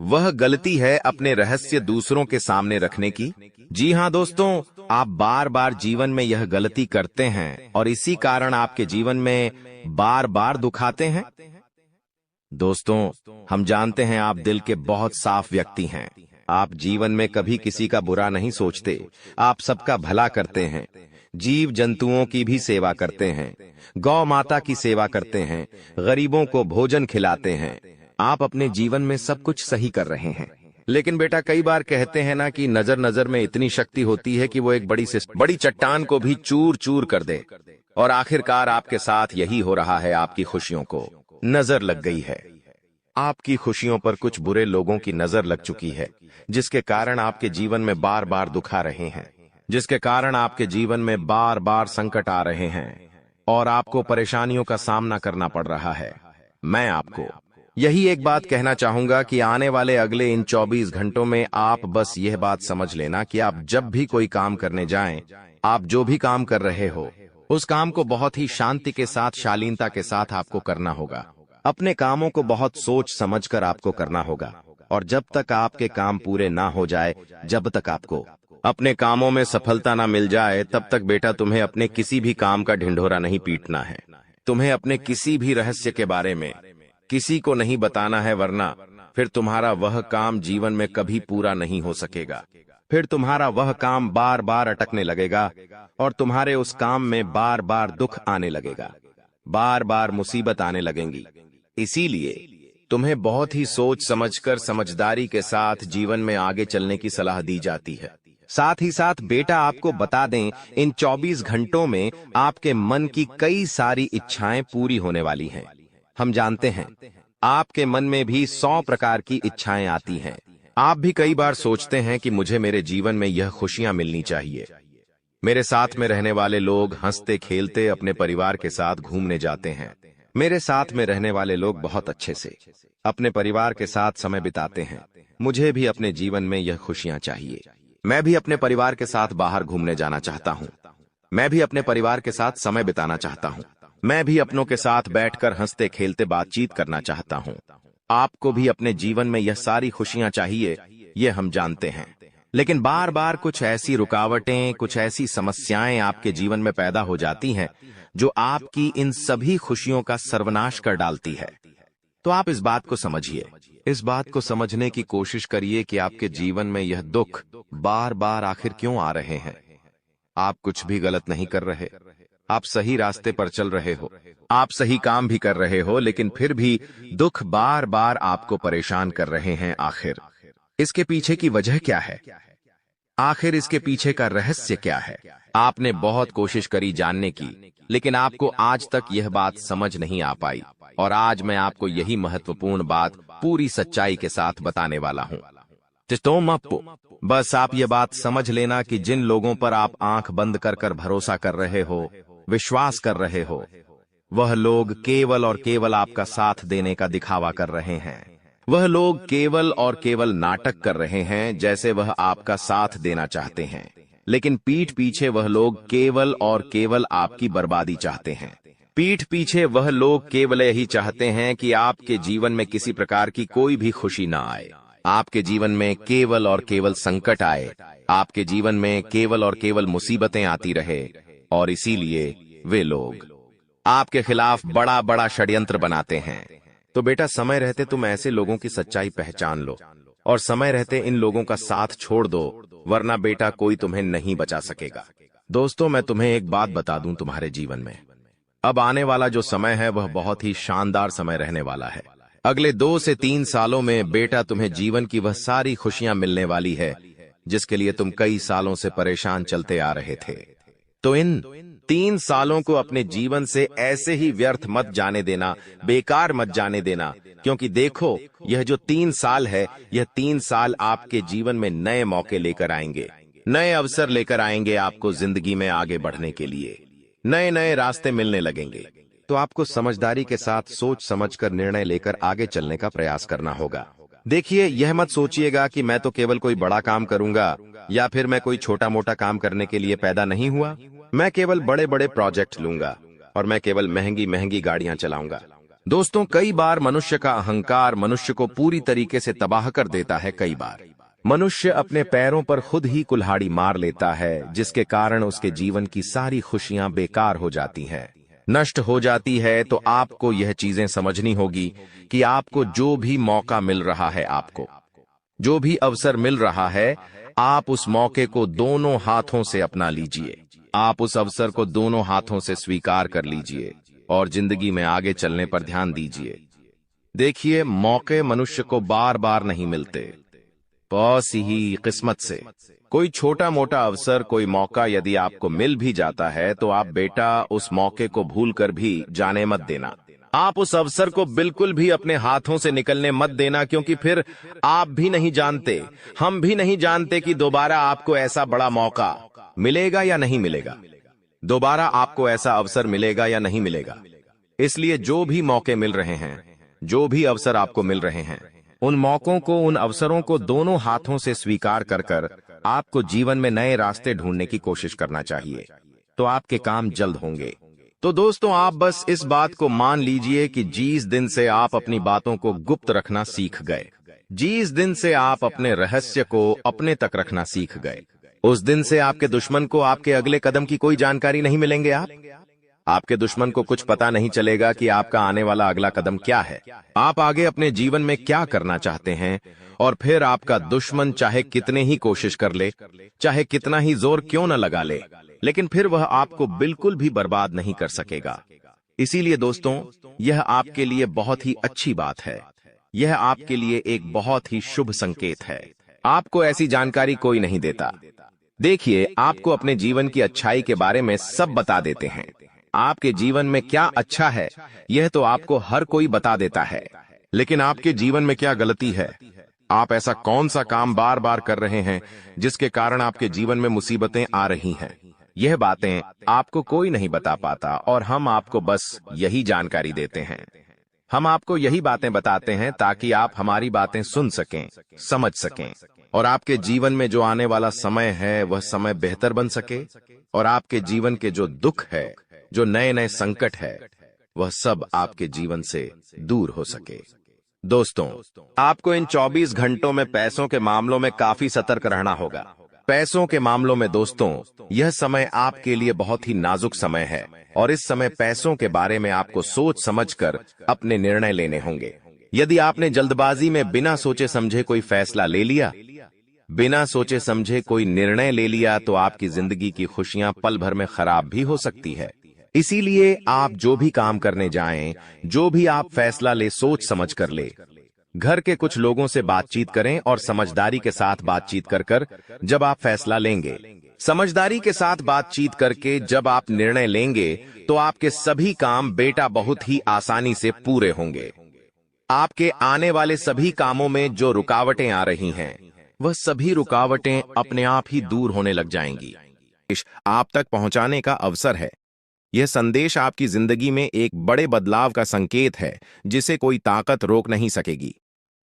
वह गलती है अपने रहस्य दूसरों के सामने रखने की। जी हाँ दोस्तों, आप बार बार जीवन में यह गलती करते हैं और इसी कारण आपके जीवन में बार बार दुख आते हैं। दोस्तों, हम जानते हैं आप दिल के बहुत साफ व्यक्ति हैं। आप जीवन में कभी किसी का बुरा नहीं सोचते, आप सबका भला करते हैं, जीव जंतुओं की भी सेवा करते हैं, गौ माता की सेवा करते हैं, गरीबों को भोजन खिलाते हैं। आप अपने जीवन में सब कुछ सही कर रहे हैं। लेकिन बेटा, कई बार कहते हैं ना कि नजर नजर में इतनी शक्ति होती है कि वो एक बड़ी चट्टान को भी चूर चूर कर दे। और आखिरकार आपके साथ यही हो रहा है। आपकी खुशियों को नजर लग गई है। आपकी खुशियों पर कुछ बुरे लोगों की नजर लग चुकी है, जिसके कारण आपके जीवन में बार बार दुख आ रहे हैं, जिसके कारण आपके जीवन में बार बार संकट आ रहे हैं और आपको परेशानियों का सामना करना पड़ रहा है। मैं आपको यही एक बात कहना चाहूंगा कि आने वाले अगले इन 24 घंटों में आप बस यह बात समझ लेना कि आप जब भी कोई काम करने जाएं, आप जो भी काम कर रहे हो, उस काम को बहुत ही शांति के साथ, शालीनता के साथ आपको करना होगा। अपने कामों को बहुत सोच समझकर आपको करना होगा। और जब तक आपके काम पूरे ना हो जाए, जब तक आपको अपने कामों में सफलता ना मिल जाए, तब तक बेटा तुम्हें अपने किसी भी काम का ढिंढोरा नहीं पीटना है। तुम्हें अपने किसी भी रहस्य के बारे में किसी को नहीं बताना है, वरना फिर तुम्हारा वह काम जीवन में कभी पूरा नहीं हो सकेगा। फिर तुम्हारा वह काम बार बार अटकने लगेगा और तुम्हारे उस काम में बार बार दुख आने लगेगा, बार बार मुसीबत आने लगेंगी। इसीलिए तुम्हें बहुत ही सोच समझकर, समझदारी के साथ जीवन में आगे चलने की सलाह दी जाती है। साथ ही साथ बेटा आपको बता दें, इन 24 घंटों में आपके मन की कई सारी इच्छाएं पूरी होने वाली हैं। हम जानते हैं आपके मन में भी 100 प्रकार की इच्छाएं आती हैं। आप भी कई बार सोचते हैं कि मुझे मेरे जीवन में यह खुशियां मिलनी चाहिए, मेरे साथ में रहने वाले लोग हंसते खेलते अपने परिवार के साथ घूमने जाते हैं, मेरे साथ में रहने वाले लोग बहुत अच्छे से अपने परिवार के साथ समय बिताते हैं, मुझे भी अपने जीवन में यह खुशियां चाहिए। मैं भी अपने परिवार के साथ बाहर घूमने जाना चाहता हूं, मैं भी अपने परिवार के साथ समय बिताना चाहता हूं, मैं भी अपनों के साथ बैठकर हंसते खेलते बातचीत करना चाहता हूं। आपको भी अपने जीवन में यह सारी खुशियां चाहिए, ये हम जानते हैं। लेकिन बार बार कुछ ऐसी रुकावटें, कुछ ऐसी समस्याएं आपके जीवन में पैदा हो जाती हैं जो आपकी इन सभी खुशियों का सर्वनाश कर डालती है। तो आप इस बात को समझिए, इस बात को समझने की कोशिश करिए कि आपके जीवन में यह दुख बार बार आखिर क्यों आ रहे हैं। आप कुछ भी गलत नहीं कर रहे, आप सही रास्ते पर चल रहे हो, आप सही काम भी कर रहे हो, लेकिन फिर भी दुख बार बार आपको परेशान कर रहे हैं। आखिर इसके पीछे की वजह क्या है? आखिर इसके पीछे का रहस्य क्या है? आपने बहुत कोशिश करी जानने की, लेकिन आपको आज तक यह बात समझ नहीं आ पाई, और आज मैं आपको यही महत्वपूर्ण बात पूरी सच्चाई के साथ बताने वाला हूं। बस आप ये बात समझ लेना कि जिन लोगों पर आप आंख बंद कर कर भरोसा कर रहे हो, विश्वास कर रहे हो, वह लोग केवल और केवल आपका साथ देने का दिखावा कर रहे हैं। वह लोग केवल और केवल नाटक कर रहे हैं, जैसे वह आपका साथ देना चाहते हैं, लेकिन पीठ पीछे वह लोग केवल और केवल आपकी बर्बादी चाहते हैं। पीठ पीछे वह लोग केवल यही चाहते हैं कि आपके जीवन में किसी प्रकार की कोई भी खुशी ना आए, आपके जीवन में केवल और केवल संकट आए, आपके जीवन में केवल और केवल मुसीबतें आती रहे, और इसीलिए वे लोग आपके खिलाफ बड़ा बड़ा षड्यंत्र बनाते हैं। तो बेटा, समय रहते तुम ऐसे लोगों की सच्चाई पहचान लो, और समय रहते इन लोगों का साथ छोड़ दो, वरना बेटा कोई तुम्हें नहीं बचा सकेगा। दोस्तों, मैं तुम्हें एक बात बता दूं, तुम्हारे जीवन में अब आने वाला जो समय है वह बहुत ही शानदार समय रहने वाला है। अगले 2 से 3 सालों में बेटा तुम्हें जीवन की वह सारी खुशियां मिलने वाली है जिसके लिए तुम कई सालों से परेशान चलते आ रहे थे। तो इन 3 सालों को अपने जीवन से ऐसे ही व्यर्थ मत जाने देना, बेकार मत जाने देना, क्योंकि देखो, यह जो 3 साल है, यह 3 साल आपके जीवन में नए मौके लेकर आएंगे, नए अवसर लेकर आएंगे आपको जिंदगी में आगे बढ़ने के लिए। नए नए रास्ते मिलने लगेंगे। तो आपको समझदारी के साथ सोच समझकर निर्णय लेकर आगे चलने का प्रयास करना होगा। देखिए, यह मत सोचिएगा कि मैं तो केवल कोई बड़ा काम करूंगा, या फिर मैं कोई छोटा मोटा काम करने के लिए पैदा नहीं हुआ, मैं केवल बड़े बड़े प्रोजेक्ट लूंगा, और मैं केवल महंगी महंगी गाड़ियां चलाऊंगा। दोस्तों, कई बार मनुष्य का अहंकार मनुष्य को पूरी तरीके से तबाह कर देता है। कई बार मनुष्य अपने पैरों पर खुद ही कुल्हाड़ी मार लेता है, जिसके कारण उसके जीवन की सारी खुशियां बेकार हो जाती हैं, नष्ट हो जाती है। तो आपको यह चीजें समझनी होगी कि आपको जो भी मौका मिल रहा है, आपको जो भी अवसर मिल रहा है, आप उस मौके को दोनों हाथों से अपना लीजिए। आप उस अवसर को दोनों हाथों से स्वीकार कर लीजिए और जिंदगी में आगे चलने पर ध्यान दीजिए। देखिए, मौके मनुष्य को बार बार नहीं मिलते, बस ही किस्मत से। कोई छोटा मोटा अवसर, कोई मौका यदि आपको मिल भी जाता है, तो आप बेटा उस मौके को भूलकर भी जाने मत देना। आप उस अवसर को बिल्कुल भी अपने हाथों से निकलने मत देना, क्योंकि फिर आप भी नहीं जानते, हम भी नहीं जानते कि दोबारा आपको ऐसा बड़ा मौका मिलेगा या नहीं मिलेगा, दोबारा आपको ऐसा अवसर मिलेगा या नहीं मिलेगा। इसलिए जो भी मौके मिल रहे हैं, जो भी अवसर आपको मिल रहे हैं, उन मौकों को, उन अवसरों को दोनों हाथों से स्वीकार कर कर आपको जीवन में नए रास्ते ढूंढने की कोशिश करना चाहिए। तो आपके काम जल्द होंगे। तो दोस्तों, आप बस इस बात को मान लीजिए कि जिस दिन से आप अपनी बातों को गुप्त रखना सीख गए, जिस दिन से आप अपने रहस्य को अपने तक रखना सीख गए, उस दिन से आपके दुश्मन को आपके अगले कदम की कोई जानकारी नहीं मिलेंगे। आपके दुश्मन को कुछ पता नहीं चलेगा कि आपका आने वाला अगला कदम क्या है, आप आगे अपने जीवन में क्या करना चाहते हैं। और फिर आपका दुश्मन चाहे कितने ही कोशिश कर ले, चाहे कितना ही जोर क्यों न लगा ले, लेकिन फिर वह आपको बिल्कुल भी बर्बाद नहीं कर सकेगा। इसीलिए दोस्तों, यह आपके लिए बहुत ही अच्छी बात है, यह आपके लिए एक बहुत ही शुभ संकेत है। आपको ऐसी जानकारी कोई नहीं देता, देखिए, आपको अपने जीवन की अच्छाई के बारे में सब बता देते हैं। आपके जीवन में क्या अच्छा है, यह तो आपको हर कोई बता देता है। लेकिन आपके जीवन में क्या गलती है? आप ऐसा कौन सा काम बार बार कर रहे हैं जिसके कारण आपके जीवन में मुसीबतें आ रही हैं? यह बातें आपको कोई नहीं बता पाता और हम आपको बस यही जानकारी देते हैं। हम आपको यही बातें बताते हैं ताकि आप हमारी बातें सुन सकें, समझ सकें और आपके जीवन में जो आने वाला समय है वह समय बेहतर बन सके और आपके जीवन के जो दुख है, जो नए नए संकट है, वह सब आपके जीवन से दूर हो सके। दोस्तों, आपको इन 24 घंटों में पैसों के मामलों में काफी सतर्क रहना होगा। पैसों के मामलों में दोस्तों, यह समय आपके लिए बहुत ही नाजुक समय है और इस समय पैसों के बारे में आपको सोच समझकर अपने निर्णय लेने होंगे। यदि आपने जल्दबाजी में बिना सोचे समझे कोई फैसला ले लिया, बिना सोचे समझे कोई निर्णय ले लिया, तो आपकी जिंदगी की खुशियां पल भर में खराब भी हो सकती है। इसीलिए आप जो भी काम करने जाएं, जो भी आप फैसला ले, सोच समझ कर ले। घर के कुछ लोगों से बातचीत करें और समझदारी के साथ बातचीत कर जब आप फैसला लेंगे, समझदारी के साथ बातचीत करके जब आप निर्णय लेंगे, तो आपके सभी काम बेटा बहुत ही आसानी से पूरे होंगे। आपके आने वाले सभी कामों में जो रुकावटें आ रही हैं, वह सभी रुकावटें अपने आप ही दूर होने लग जाएंगी। आप तक पहुंचाने का अवसर है। यह संदेश आपकी जिंदगी में एक बड़े बदलाव का संकेत है जिसे कोई ताकत रोक नहीं सकेगी।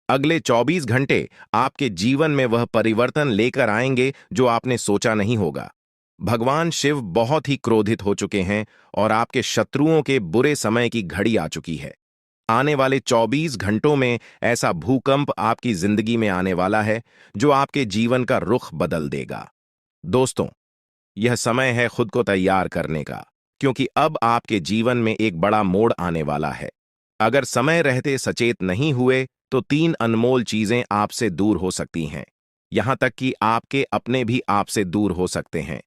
अगले 24 घंटे आपके जीवन में वह परिवर्तन लेकर आएंगे जो आपने सोचा नहीं होगा। भगवान शिव बहुत ही क्रोधित हो चुके हैं और आपके शत्रुओं के बुरे समय की घड़ी आ चुकी है। आने वाले 24 घंटों में ऐसा भूकंप आपकी जिंदगी में आने वाला है जो आपके जीवन का रुख बदल देगा। दोस्तों, यह समय है खुद को तैयार करने का, क्योंकि अब आपके जीवन में एक बड़ा मोड़ आने वाला है। अगर समय रहते सचेत नहीं हुए तो 3 अनमोल चीजें आपसे दूर हो सकती हैं। यहां तक कि आपके अपने भी आपसे दूर हो सकते हैं।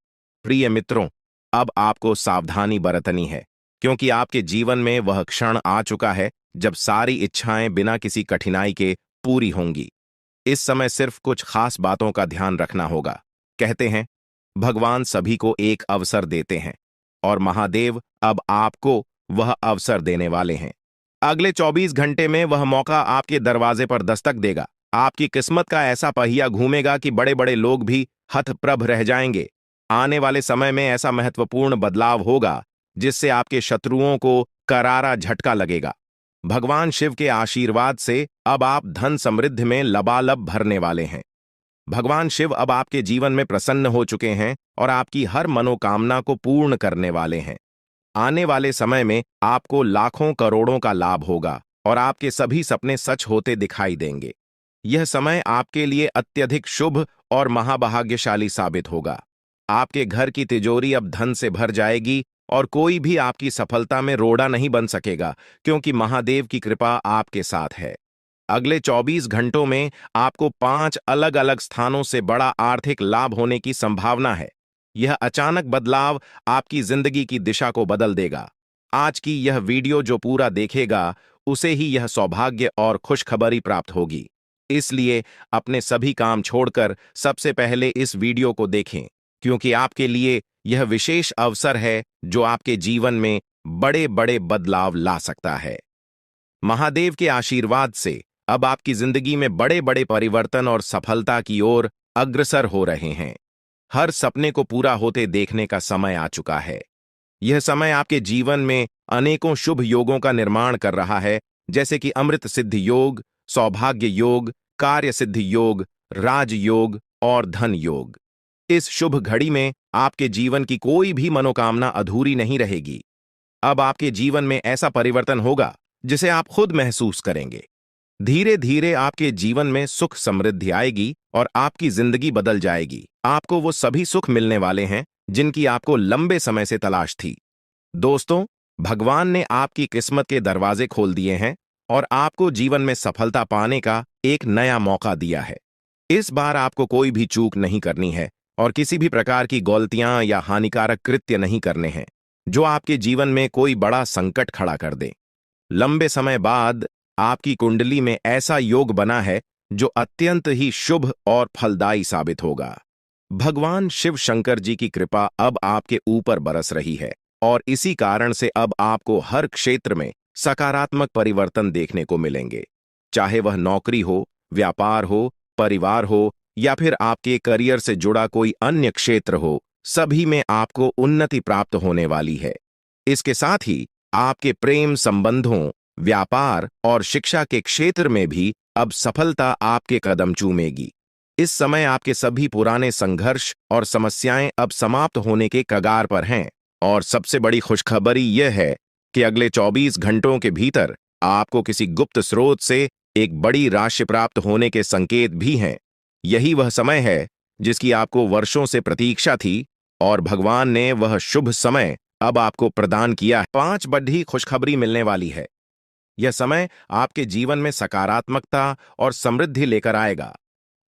प्रिय मित्रों, अब आपको सावधानी बरतनी है, क्योंकि आपके जीवन में वह क्षण आ चुका है जब सारी इच्छाएं बिना किसी कठिनाई के पूरी होंगी। इस समय सिर्फ कुछ खास बातों का ध्यान रखना होगा। कहते हैं, भगवान सभी को एक अवसर देते हैं और महादेव अब आपको वह अवसर देने वाले हैं। अगले 24 घंटे में वह मौका आपके दरवाजे पर दस्तक देगा। आपकी किस्मत का ऐसा पहिया घूमेगा कि बड़े बड़े लोग भी हतप्रभ रह जाएंगे। आने वाले समय में ऐसा महत्वपूर्ण बदलाव होगा जिससे आपके शत्रुओं को करारा झटका लगेगा। भगवान शिव के आशीर्वाद से अब आप धन समृद्धि में लबालब भरने वाले हैं। भगवान शिव अब आपके जीवन में प्रसन्न हो चुके हैं और आपकी हर मनोकामना को पूर्ण करने वाले हैं। आने वाले समय में आपको लाखों करोड़ों का लाभ होगा और आपके सभी सपने सच होते दिखाई देंगे। यह समय आपके लिए अत्यधिक शुभ और महाभाग्यशाली साबित होगा। आपके घर की तिजोरी अब धन से भर जाएगी और कोई भी आपकी सफलता में रोड़ा नहीं बन सकेगा, क्योंकि महादेव की कृपा आपके साथ है। अगले 24 घंटों में आपको 5 अलग अलग स्थानों से बड़ा आर्थिक लाभ होने की संभावना है। यह अचानक बदलाव आपकी जिंदगी की दिशा को बदल देगा। आज की यह वीडियो जो पूरा देखेगा, उसे ही यह सौभाग्य और खुशखबरी प्राप्त होगी। इसलिए अपने सभी काम छोड़कर सबसे पहले इस वीडियो को देखें, क्योंकि आपके लिए यह विशेष अवसर है जो आपके जीवन में बड़े बड़े बदलाव ला सकता है। महादेव के आशीर्वाद से अब आपकी जिंदगी में बड़े बड़े परिवर्तन और सफलता की ओर अग्रसर हो रहे हैं। हर सपने को पूरा होते देखने का समय आ चुका है। यह समय आपके जीवन में अनेकों शुभ योगों का निर्माण कर रहा है, जैसे कि अमृत सिद्धि योग, सौभाग्य योग, कार्य सिद्धि योग, राजयोग और धन योग। इस शुभ घड़ी में आपके जीवन की कोई भी मनोकामना अधूरी नहीं रहेगी। अब आपके जीवन में ऐसा परिवर्तन होगा जिसे आप खुद महसूस करेंगे। धीरे धीरे आपके जीवन में सुख समृद्धि आएगी और आपकी जिंदगी बदल जाएगी। आपको वो सभी सुख मिलने वाले हैं जिनकी आपको लंबे समय से तलाश थी। दोस्तों, भगवान ने आपकी किस्मत के दरवाजे खोल दिए हैं और आपको जीवन में सफलता पाने का एक नया मौका दिया है। इस बार आपको कोई भी चूक नहीं करनी है और किसी भी प्रकार की गलतियां या हानिकारक कृत्य नहीं करने हैं जो आपके जीवन में कोई बड़ा संकट खड़ा कर दे। लंबे समय बाद आपकी कुंडली में ऐसा योग बना है जो अत्यंत ही शुभ और फलदायी साबित होगा। भगवान शिव शंकर जी की कृपा अब आपके ऊपर बरस रही है और इसी कारण से अब आपको हर क्षेत्र में सकारात्मक परिवर्तन देखने को मिलेंगे। चाहे वह नौकरी हो, व्यापार हो, परिवार हो या फिर आपके करियर से जुड़ा कोई अन्य क्षेत्र हो, सभी में आपको उन्नति प्राप्त होने वाली है। इसके साथ ही आपके प्रेम संबंधों, व्यापार और शिक्षा के क्षेत्र में भी अब सफलता आपके कदम चूमेगी। इस समय आपके सभी पुराने संघर्ष और समस्याएं अब समाप्त होने के कगार पर हैं और सबसे बड़ी खुशखबरी यह है कि अगले 24 घंटों के भीतर आपको किसी गुप्त स्रोत से एक बड़ी राशि प्राप्त होने के संकेत भी हैं। यही वह समय है जिसकी आपको वर्षों से प्रतीक्षा थी और भगवान ने वह शुभ समय अब आपको प्रदान किया है। 5 बड़ी खुशखबरी मिलने वाली है। यह समय आपके जीवन में सकारात्मकता और समृद्धि लेकर आएगा।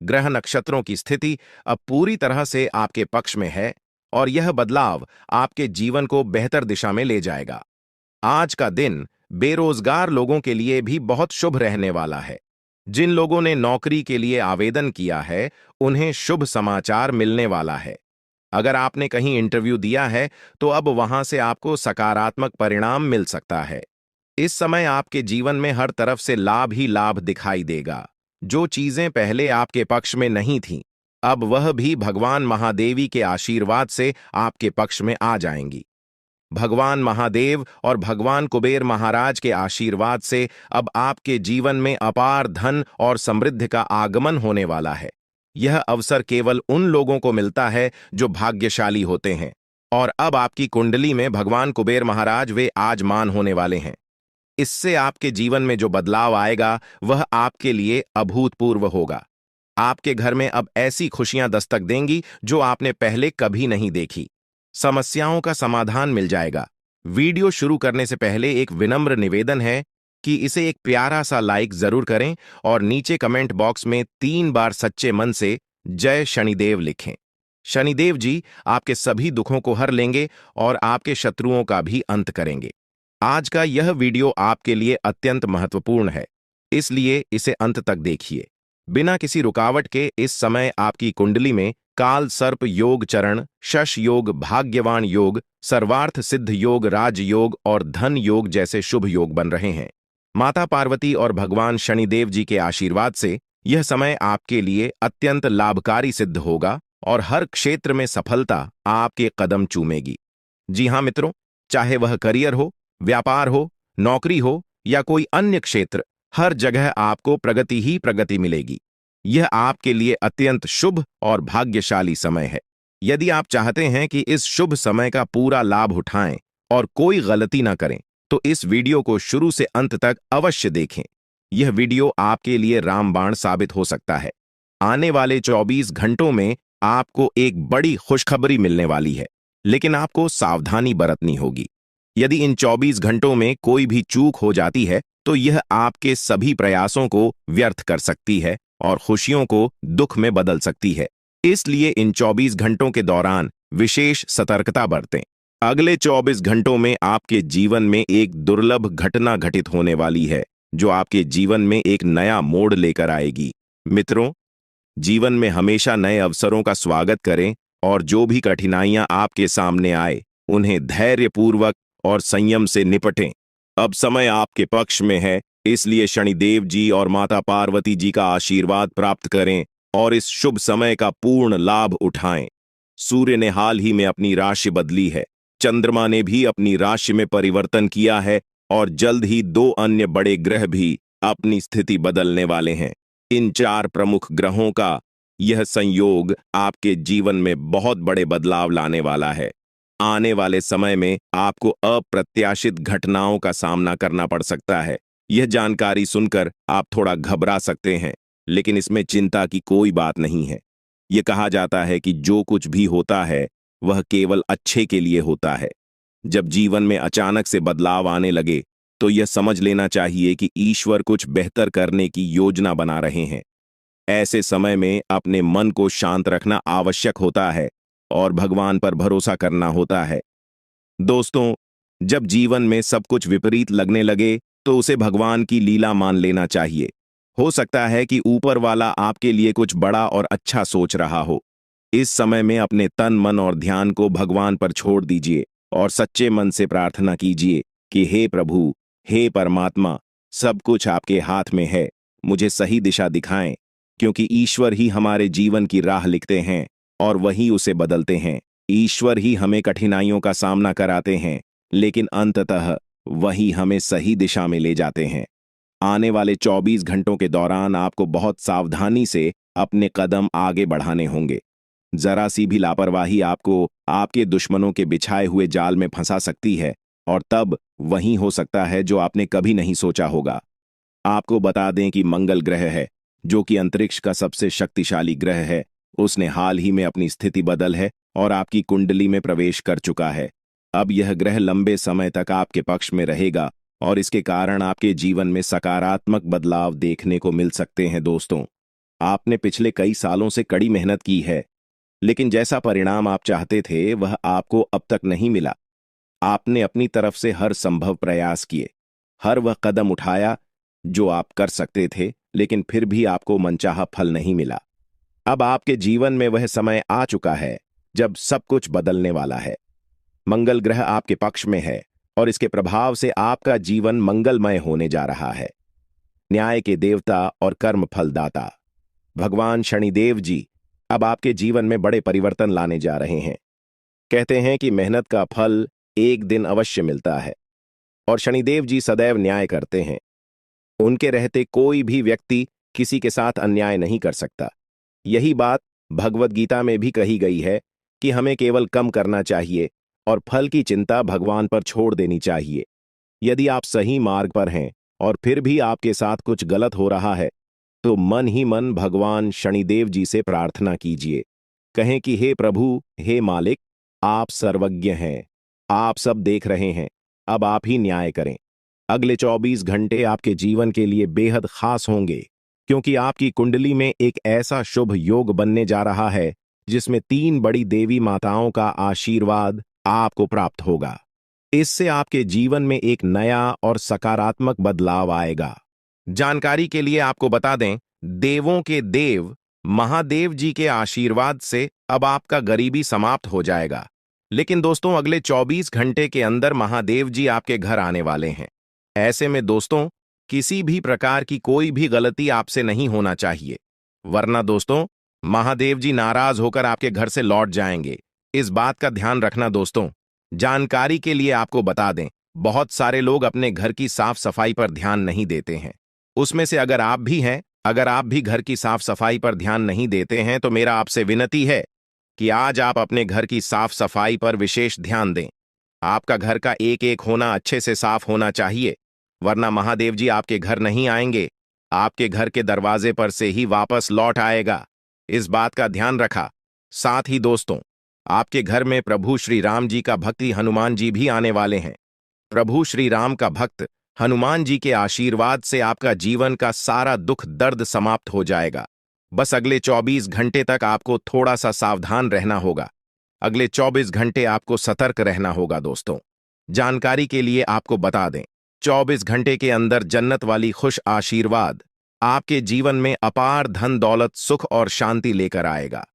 ग्रह नक्षत्रों की स्थिति अब पूरी तरह से आपके पक्ष में है और यह बदलाव आपके जीवन को बेहतर दिशा में ले जाएगा। आज का दिन बेरोजगार लोगों के लिए भी बहुत शुभ रहने वाला है। जिन लोगों ने नौकरी के लिए आवेदन किया है, उन्हें शुभ समाचार मिलने वाला है। अगर आपने कहीं इंटरव्यू दिया है, तो अब वहां से आपको सकारात्मक परिणाम मिल सकता है। इस समय आपके जीवन में हर तरफ से लाभ ही लाभ दिखाई देगा। जो चीजें पहले आपके पक्ष में नहीं थीं, अब वह भी भगवान महादेवी के आशीर्वाद से आपके पक्ष में आ जाएंगी। भगवान महादेव और भगवान कुबेर महाराज के आशीर्वाद से अब आपके जीवन में अपार धन और समृद्धि का आगमन होने वाला है। यह अवसर केवल उन लोगों को मिलता है जो भाग्यशाली होते हैं और अब आपकी कुंडली में भगवान कुबेर महाराज वे आजमान होने वाले हैं। इससे आपके जीवन में जो बदलाव आएगा वह आपके लिए अभूतपूर्व होगा। आपके घर में अब ऐसी खुशियां दस्तक देंगी जो आपने पहले कभी नहीं देखी। समस्याओं का समाधान मिल जाएगा। वीडियो शुरू करने से पहले एक विनम्र निवेदन है कि इसे एक प्यारा सा लाइक जरूर करें और नीचे कमेंट बॉक्स में 3 बार सच्चे मन से जय शनिदेव लिखें। शनिदेव जी आपके सभी दुखों को हर लेंगे और आपके शत्रुओं का भी अंत करेंगे। आज का यह वीडियो आपके लिए अत्यंत महत्वपूर्ण है, इसलिए इसे अंत तक देखिए। बिना किसी रुकावट के इस समय आपकी कुंडली में काल सर्प योग चरण, शश योग, भाग्यवान योग, सर्वार्थ सिद्ध योग, राज योग और धन योग जैसे शुभ योग बन रहे हैं। माता पार्वती और भगवान शनिदेव जी के आशीर्वाद से यह समय आपके लिए अत्यंत लाभकारी सिद्ध होगा और हर क्षेत्र में सफलता आपके कदम चूमेगी। जी हाँ मित्रों, चाहे वह करियर हो, व्यापार हो, नौकरी हो या कोई अन्य क्षेत्र, हर जगह आपको प्रगति ही प्रगति मिलेगी। यह आपके लिए अत्यंत शुभ और भाग्यशाली समय है। यदि आप चाहते हैं कि इस शुभ समय का पूरा लाभ उठाएं और कोई गलती ना करें, तो इस वीडियो को शुरू से अंत तक अवश्य देखें। यह वीडियो आपके लिए रामबाण साबित हो सकता है। आने वाले 24 घंटों में आपको एक बड़ी खुशखबरी मिलने वाली है, लेकिन आपको सावधानी बरतनी होगी। यदि इन 24 घंटों में कोई भी चूक हो जाती है, तो यह आपके सभी प्रयासों को व्यर्थ कर सकती है और खुशियों को दुख में बदल सकती है। इसलिए इन 24 घंटों के दौरान विशेष सतर्कता बरतें। अगले 24 घंटों में आपके जीवन में एक दुर्लभ घटना घटित होने वाली है, जो आपके जीवन में एक नया मोड़ लेकर आएगी। मित्रों, जीवन में हमेशा नए अवसरों का स्वागत करें और जो भी कठिनाइयां आपके सामने आए, उन्हें धैर्यपूर्वक और संयम से निपटें। अब समय आपके पक्ष में है, इसलिए शनिदेव जी और माता पार्वती जी का आशीर्वाद प्राप्त करें और इस शुभ समय का पूर्ण लाभ उठाएं। सूर्य ने हाल ही में अपनी राशि बदली है, चंद्रमा ने भी अपनी राशि में परिवर्तन किया है और जल्द ही 2 अन्य बड़े ग्रह भी अपनी स्थिति बदलने वाले हैं। इन 4 प्रमुख ग्रहों का यह संयोग आपके जीवन में बहुत बड़े बदलाव लाने वाला है। आने वाले समय में आपको अप्रत्याशित घटनाओं का सामना करना पड़ सकता है। यह जानकारी सुनकर आप थोड़ा घबरा सकते हैं, लेकिन इसमें चिंता की कोई बात नहीं है। यह कहा जाता है कि जो कुछ भी होता है वह केवल अच्छे के लिए होता है। जब जीवन में अचानक से बदलाव आने लगे, तो यह समझ लेना चाहिए कि ईश्वर कुछ बेहतर करने की योजना बना रहे हैं। ऐसे समय में अपने मन को शांत रखना आवश्यक होता है और भगवान पर भरोसा करना होता है। दोस्तों, जब जीवन में सब कुछ विपरीत लगने लगे, तो उसे भगवान की लीला मान लेना चाहिए। हो सकता है कि ऊपर वाला आपके लिए कुछ बड़ा और अच्छा सोच रहा हो। इस समय में अपने तन मन और ध्यान को भगवान पर छोड़ दीजिए और सच्चे मन से प्रार्थना कीजिए कि हे प्रभु, हे परमात्मा, सब कुछ आपके हाथ में है, मुझे सही दिशा दिखाएं, क्योंकि ईश्वर ही हमारे जीवन की राह लिखते हैं और वही उसे बदलते हैं। ईश्वर ही हमें कठिनाइयों का सामना कराते हैं, लेकिन अंततः वही हमें सही दिशा में ले जाते हैं। आने वाले 24 घंटों के दौरान आपको बहुत सावधानी से अपने कदम आगे बढ़ाने होंगे। जरा सी भी लापरवाही आपको आपके दुश्मनों के बिछाए हुए जाल में फंसा सकती है और तब वही हो सकता है जो आपने कभी नहीं सोचा होगा। आपको बता दें कि मंगल ग्रह है, जो कि अंतरिक्ष का सबसे शक्तिशाली ग्रह है, उसने हाल ही में अपनी स्थिति बदल है और आपकी कुंडली में प्रवेश कर चुका है। अब यह ग्रह लंबे समय तक आपके पक्ष में रहेगा और इसके कारण आपके जीवन में सकारात्मक बदलाव देखने को मिल सकते हैं। दोस्तों, आपने पिछले कई सालों से कड़ी मेहनत की है, लेकिन जैसा परिणाम आप चाहते थे वह आपको अब तक नहीं मिला। आपने अपनी तरफ से हर संभव प्रयास किए, हर वह कदम उठाया जो आप कर सकते थे, लेकिन फिर भी आपको मनचाहा फल नहीं मिला। अब आपके जीवन में वह समय आ चुका है जब सब कुछ बदलने वाला है। मंगल ग्रह आपके पक्ष में है और इसके प्रभाव से आपका जीवन मंगलमय होने जा रहा है। न्याय के देवता और कर्म फलदाता भगवान शनिदेव जी अब आपके जीवन में बड़े परिवर्तन लाने जा रहे हैं। कहते हैं कि मेहनत का फल एक दिन अवश्य मिलता है और शनिदेव जी सदैव न्याय करते हैं। उनके रहते कोई भी व्यक्ति किसी के साथ अन्याय नहीं कर सकता। यही बात भगवद गीता में भी कही गई है कि हमें केवल कम करना चाहिए और फल की चिंता भगवान पर छोड़ देनी चाहिए। यदि आप सही मार्ग पर हैं और फिर भी आपके साथ कुछ गलत हो रहा है, तो मन ही मन भगवान शनिदेव जी से प्रार्थना कीजिए। कहें कि हे प्रभु, हे मालिक, आप सर्वज्ञ हैं, आप सब देख रहे हैं, अब आप ही न्याय करें। अगले 24 घंटे आपके जीवन के लिए बेहद खास होंगे, क्योंकि आपकी कुंडली में एक ऐसा शुभ योग बनने जा रहा है जिसमें 3 बड़ी देवी माताओं का आशीर्वाद आपको प्राप्त होगा। इससे आपके जीवन में एक नया और सकारात्मक बदलाव आएगा। जानकारी के लिए आपको बता दें, देवों के देव महादेव जी के आशीर्वाद से अब आपका गरीबी समाप्त हो जाएगा। लेकिन दोस्तों, अगले 24 घंटे के अंदर महादेव जी आपके घर आने वाले हैं। ऐसे में दोस्तों, किसी भी प्रकार की कोई भी गलती आपसे नहीं होना चाहिए, वरना दोस्तों महादेव जी नाराज होकर आपके घर से लौट जाएंगे। इस बात का ध्यान रखना दोस्तों। जानकारी के लिए आपको बता दें, बहुत सारे लोग अपने घर की साफ सफाई पर ध्यान नहीं देते हैं। उसमें से अगर आप भी हैं, अगर आप भी घर की साफ सफाई पर ध्यान नहीं देते हैं, तो मेरा आपसे विनती है कि आज आप अपने घर की साफ सफाई पर विशेष ध्यान दें। आपका घर का एक एक होना अच्छे से साफ होना चाहिए, वरना महादेव जी आपके घर नहीं आएंगे, आपके घर के दरवाजे पर से ही वापस लौट आएगा। इस बात का ध्यान रखा। साथ ही दोस्तों, आपके घर में प्रभु श्री राम जी का भक्ति हनुमान जी भी आने वाले हैं। प्रभु श्री राम का भक्त हनुमान जी के आशीर्वाद से आपका जीवन का सारा दुख दर्द समाप्त हो जाएगा। बस अगले 24 घंटे तक आपको थोड़ा सा सावधान रहना होगा। अगले 24 घंटे आपको सतर्क रहना होगा दोस्तों। जानकारी के लिए आपको बता दें, 24 घंटे के अंदर जन्नत वाली खुश आशीर्वाद आपके जीवन में अपार धन दौलत सुख और शांति लेकर आएगा।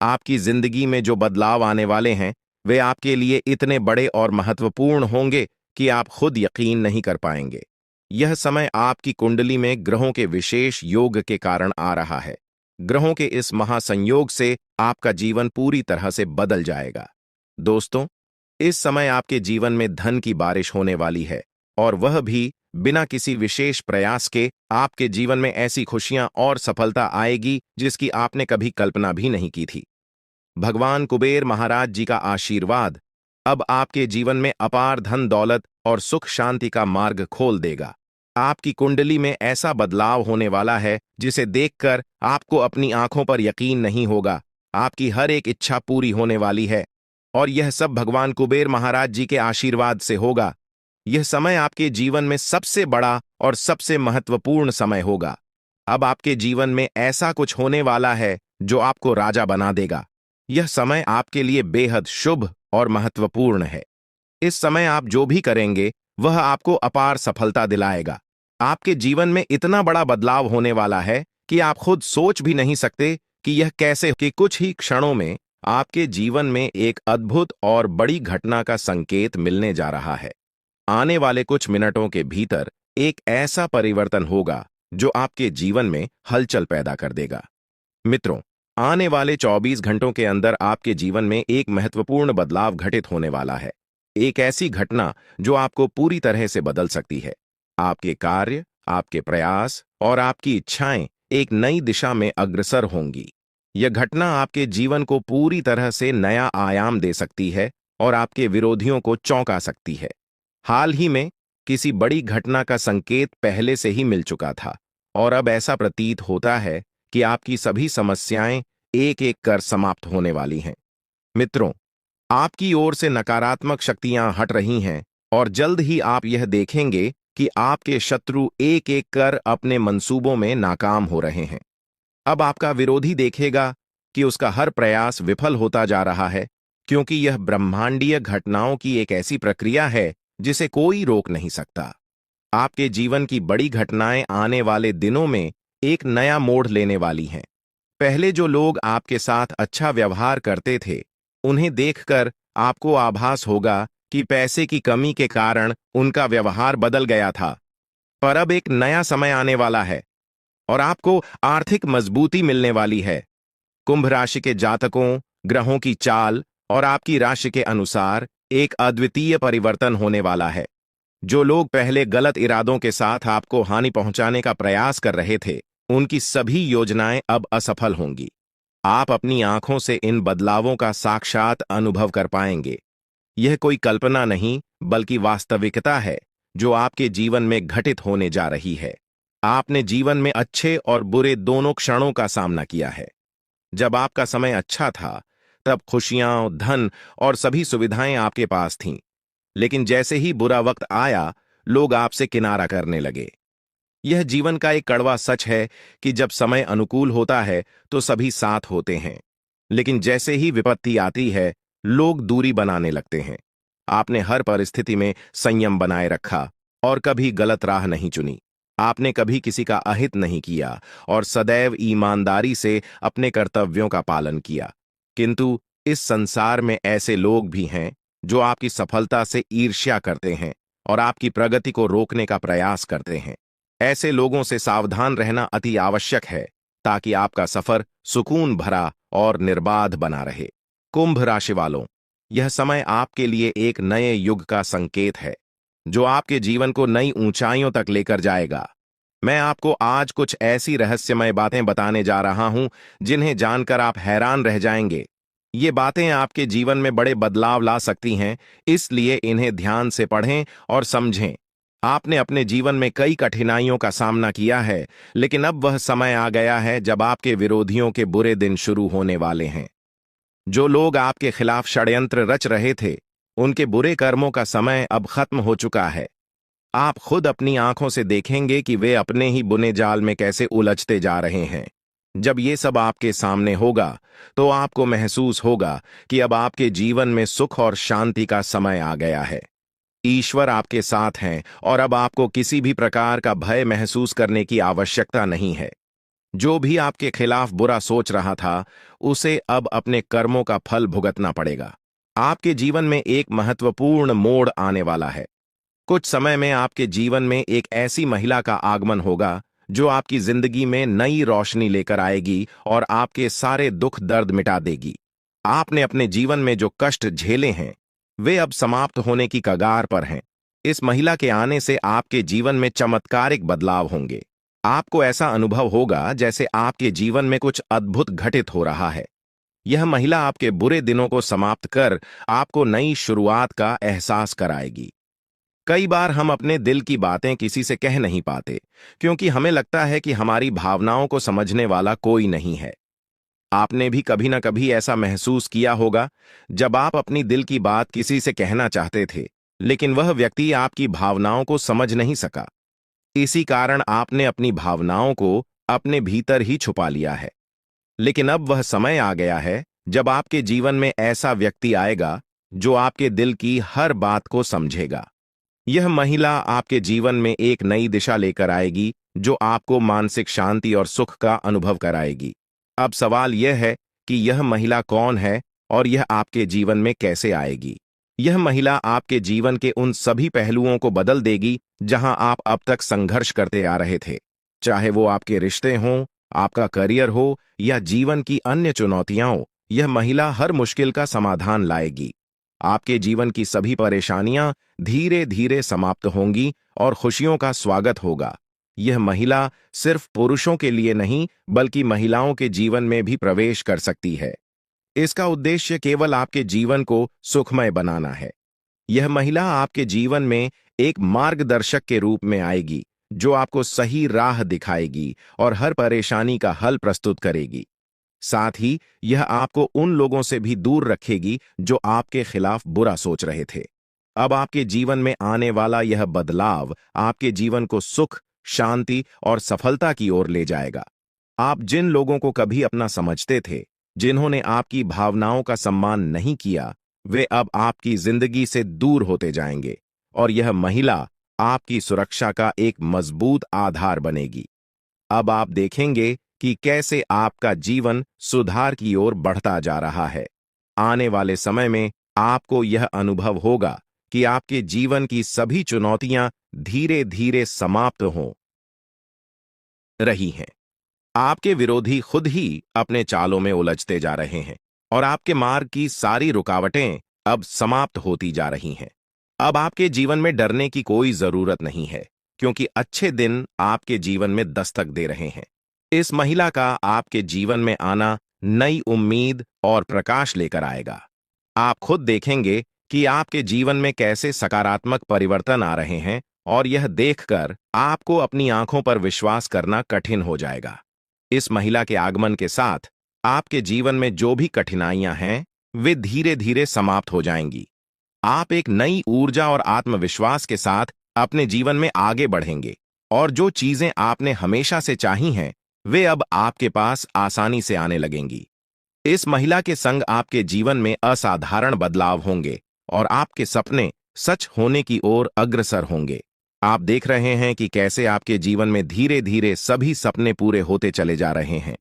आपकी जिंदगी में जो बदलाव आने वाले हैं वे आपके लिए इतने बड़े और महत्वपूर्ण होंगे कि आप खुद यकीन नहीं कर पाएंगे। यह समय आपकी कुंडली में ग्रहों के विशेष योग के कारण आ रहा है। ग्रहों के इस महासंयोग से आपका जीवन पूरी तरह से बदल जाएगा। दोस्तों, इस समय आपके जीवन में धन की बारिश होने वाली है और वह भी बिना किसी विशेष प्रयास के। आपके जीवन में ऐसी खुशियां और सफलता आएगी जिसकी आपने कभी कल्पना भी नहीं की थी। भगवान कुबेर महाराज जी का आशीर्वाद अब आपके जीवन में अपार धन दौलत और सुख शांति का मार्ग खोल देगा। आपकी कुंडली में ऐसा बदलाव होने वाला है जिसे देखकर आपको अपनी आंखों पर यकीन नहीं होगा। आपकी हर एक इच्छा पूरी होने वाली है और यह सब भगवान कुबेर महाराज जी के आशीर्वाद से होगा। यह समय आपके जीवन में सबसे बड़ा और सबसे महत्वपूर्ण समय होगा। अब आपके जीवन में ऐसा कुछ होने वाला है जो आपको राजा बना देगा। यह समय आपके लिए बेहद शुभ और महत्वपूर्ण है। इस समय आप जो भी करेंगे वह आपको अपार सफलता दिलाएगा। आपके जीवन में इतना बड़ा बदलाव होने वाला है कि आप खुद सोच भी नहीं सकते कि यह कैसे कि कुछ ही क्षणों में आपके जीवन में एक अद्भुत और बड़ी घटना का संकेत मिलने जा रहा है। आने वाले कुछ मिनटों के भीतर एक ऐसा परिवर्तन होगा जो आपके जीवन में हलचल पैदा कर देगा। मित्रों, आने वाले 24 घंटों के अंदर आपके जीवन में एक महत्वपूर्ण बदलाव घटित होने वाला है। एक ऐसी घटना जो आपको पूरी तरह से बदल सकती है। आपके कार्य, आपके प्रयास और आपकी इच्छाएं एक नई दिशा में अग्रसर होंगी। यह घटना आपके जीवन को पूरी तरह से नया आयाम दे सकती है और आपके विरोधियों को चौंका सकती है। हाल ही में किसी बड़ी घटना का संकेत पहले से ही मिल चुका था और अब ऐसा प्रतीत होता है कि आपकी सभी समस्याएं एक एक कर समाप्त होने वाली हैं। मित्रों, आपकी ओर से नकारात्मक शक्तियां हट रही हैं और जल्द ही आप यह देखेंगे कि आपके शत्रु एक एक कर अपने मंसूबों में नाकाम हो रहे हैं। अब आपका विरोधी देखेगा कि उसका हर प्रयास विफल होता जा रहा है, क्योंकि यह ब्रह्मांडीय घटनाओं की एक ऐसी प्रक्रिया है जिसे कोई रोक नहीं सकता। आपके जीवन की बड़ी घटनाएं आने वाले दिनों में एक नया मोड़ लेने वाली हैं। पहले जो लोग आपके साथ अच्छा व्यवहार करते थे, उन्हें देखकर आपको आभास होगा कि पैसे की कमी के कारण उनका व्यवहार बदल गया था। पर अब एक नया समय आने वाला है और आपको आर्थिक मजबूती मिलने वाली है। कुंभ राशि के जातकों, ग्रहों की चाल और आपकी राशि के अनुसार एक अद्वितीय परिवर्तन होने वाला है। जो लोग पहले गलत इरादों के साथ आपको हानि पहुंचाने का प्रयास कर रहे थे, उनकी सभी योजनाएं अब असफल होंगी। आप अपनी आंखों से इन बदलावों का साक्षात अनुभव कर पाएंगे। यह कोई कल्पना नहीं, बल्कि वास्तविकता है जो आपके जीवन में घटित होने जा रही है। आपने जीवन में अच्छे और बुरे दोनों क्षणों का सामना किया है। जब आपका समय अच्छा था, तब खुशियां, धन और सभी सुविधाएं आपके पास थीं। लेकिन जैसे ही बुरा वक्त आया, लोग आपसे किनारा करने लगे। यह जीवन का एक कड़वा सच है कि जब समय अनुकूल होता है तो सभी साथ होते हैं, लेकिन जैसे ही विपत्ति आती है, लोग दूरी बनाने लगते हैं। आपने हर परिस्थिति में संयम बनाए रखा और कभी गलत राह नहीं चुनी। आपने कभी किसी का अहित नहीं किया और सदैव ईमानदारी से अपने कर्तव्यों का पालन किया। किंतु इस संसार में ऐसे लोग भी हैं जो आपकी सफलता से ईर्ष्या करते हैं और आपकी प्रगति को रोकने का प्रयास करते हैं। ऐसे लोगों से सावधान रहना अति आवश्यक है, ताकि आपका सफर सुकून भरा और निर्बाध बना रहे। कुंभ राशि वालों, यह समय आपके लिए एक नए युग का संकेत है, जो आपके जीवन को नई ऊंचाइयों तक लेकर जाएगा। मैं आपको आज कुछ ऐसी रहस्यमय बातें बताने जा रहा हूं जिन्हें जानकर आप हैरान रह जाएंगे। ये बातें आपके जीवन में बड़े बदलाव ला सकती हैं, इसलिए इन्हें ध्यान से पढ़ें और समझें। आपने अपने जीवन में कई कठिनाइयों का सामना किया है, लेकिन अब वह समय आ गया है जब आपके विरोधियों के बुरे दिन शुरू होने वाले हैं। जो लोग आपके खिलाफ षड्यंत्र रच रहे थे, उनके बुरे कर्मों का समय अब खत्म हो चुका है। आप खुद अपनी आंखों से देखेंगे कि वे अपने ही बुने जाल में कैसे उलझते जा रहे हैं। जब ये सब आपके सामने होगा, तो आपको महसूस होगा कि अब आपके जीवन में सुख और शांति का समय आ गया है। ईश्वर आपके साथ हैं और अब आपको किसी भी प्रकार का भय महसूस करने की आवश्यकता नहीं है। जो भी आपके खिलाफ बुरा सोच रहा था, उसे अब अपने कर्मों का फल भुगतना पड़ेगा। आपके जीवन में एक महत्वपूर्ण मोड़ आने वाला है। कुछ समय में आपके जीवन में एक ऐसी महिला का आगमन होगा जो आपकी जिंदगी में नई रोशनी लेकर आएगी और आपके सारे दुख दर्द मिटा देगी। आपने अपने जीवन में जो कष्ट झेले हैं, वे अब समाप्त होने की कगार पर हैं। इस महिला के आने से आपके जीवन में चमत्कारिक बदलाव होंगे। आपको ऐसा अनुभव होगा जैसे आपके जीवन में कुछ अद्भुत घटित हो रहा है। यह महिला आपके बुरे दिनों को समाप्त कर आपको नई शुरुआत का एहसास कराएगी। कई बार हम अपने दिल की बातें किसी से कह नहीं पाते, क्योंकि हमें लगता है कि हमारी भावनाओं को समझने वाला कोई नहीं है। आपने भी कभी ना कभी ऐसा महसूस किया होगा, जब आप अपनी दिल की बात किसी से कहना चाहते थे, लेकिन वह व्यक्ति आपकी भावनाओं को समझ नहीं सका। इसी कारण आपने अपनी भावनाओं को अपने भीतर ही छुपा लिया है। लेकिन अब वह समय आ गया है जब आपके जीवन में ऐसा व्यक्ति आएगा जो आपके दिल की हर बात को समझेगा। यह महिला आपके जीवन में एक नई दिशा लेकर आएगी, जो आपको मानसिक शांति और सुख का अनुभव कराएगी। अब सवाल यह है कि यह महिला कौन है और यह आपके जीवन में कैसे आएगी। यह महिला आपके जीवन के उन सभी पहलुओं को बदल देगी जहां आप अब तक संघर्ष करते आ रहे थे। चाहे वो आपके रिश्ते हों, आपका करियर हो या जीवन की अन्य चुनौतियां हो, यह महिला हर मुश्किल का समाधान लाएगी। आपके जीवन की सभी परेशानियां धीरे धीरे समाप्त होंगी और खुशियों का स्वागत होगा। यह महिला सिर्फ पुरुषों के लिए नहीं, बल्कि महिलाओं के जीवन में भी प्रवेश कर सकती है। इसका उद्देश्य केवल आपके जीवन को सुखमय बनाना है। यह महिला आपके जीवन में एक मार्गदर्शक के रूप में आएगी, जो आपको सही राह दिखाएगी और हर परेशानी का हल प्रस्तुत करेगी। साथ ही यह आपको उन लोगों से भी दूर रखेगी जो आपके खिलाफ बुरा सोच रहे थे। अब आपके जीवन में आने वाला यह बदलाव आपके जीवन को सुख, शांति और सफलता की ओर ले जाएगा। आप जिन लोगों को कभी अपना समझते थे, जिन्होंने आपकी भावनाओं का सम्मान नहीं किया, वे अब आपकी जिंदगी से दूर होते जाएंगे और यह महिला आपकी सुरक्षा का एक मजबूत आधार बनेगी। अब आप देखेंगे कि कैसे आपका जीवन सुधार की ओर बढ़ता जा रहा है। आने वाले समय में आपको यह अनुभव होगा कि आपके जीवन की सभी चुनौतियां धीरे धीरे समाप्त हो रही हैं। आपके विरोधी खुद ही अपने चालों में उलझते जा रहे हैं और आपके मार्ग की सारी रुकावटें अब समाप्त होती जा रही हैं। अब आपके जीवन में डरने की कोई जरूरत नहीं है, क्योंकि अच्छे दिन आपके जीवन में दस्तक दे रहे हैं। इस महिला का आपके जीवन में आना नई उम्मीद और प्रकाश लेकर आएगा। आप खुद देखेंगे कि आपके जीवन में कैसे सकारात्मक परिवर्तन आ रहे हैं और यह देखकर आपको अपनी आंखों पर विश्वास करना कठिन हो जाएगा। इस महिला के आगमन के साथ आपके जीवन में जो भी कठिनाइयां हैं, वे धीरे धीरे समाप्त हो जाएंगी। आप एक नई ऊर्जा और आत्मविश्वास के साथ अपने जीवन में आगे बढ़ेंगे और जो चीजें आपने हमेशा से चाही हैं, वे अब आपके पास आसानी से आने लगेंगी। इस महिला के संग आपके जीवन में असाधारण बदलाव होंगे और आपके सपने सच होने की ओर अग्रसर होंगे। आप देख रहे हैं कि कैसे आपके जीवन में धीरे धीरे सभी सपने पूरे होते चले जा रहे हैं।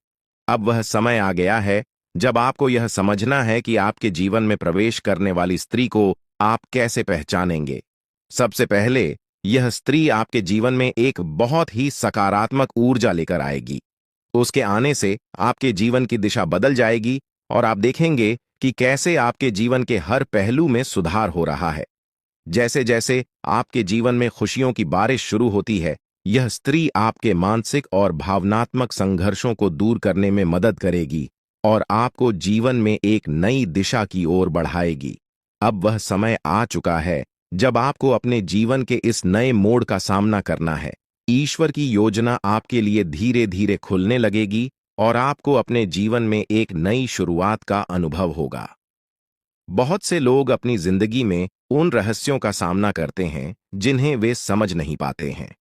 अब वह समय आ गया है जब आपको यह समझना है कि आपके जीवन में प्रवेश करने वाली स्त्री को आप कैसे पहचानेंगे। सबसे पहले, यह स्त्री आपके जीवन में एक बहुत ही सकारात्मक ऊर्जा लेकर आएगी। उसके आने से आपके जीवन की दिशा बदल जाएगी और आप देखेंगे कि कैसे आपके जीवन के हर पहलू में सुधार हो रहा है। जैसे जैसे आपके जीवन में खुशियों की बारिश शुरू होती है, यह स्त्री आपके मानसिक और भावनात्मक संघर्षों को दूर करने में मदद करेगी और आपको जीवन में एक नई दिशा की ओर बढ़ाएगी। अब वह समय आ चुका है जब आपको अपने जीवन के इस नए मोड़ का सामना करना है। ईश्वर की योजना आपके लिए धीरे धीरे खुलने लगेगी और आपको अपने जीवन में एक नई शुरुआत का अनुभव होगा। बहुत से लोग अपनी जिंदगी में उन रहस्यों का सामना करते हैं जिन्हें वे समझ नहीं पाते हैं।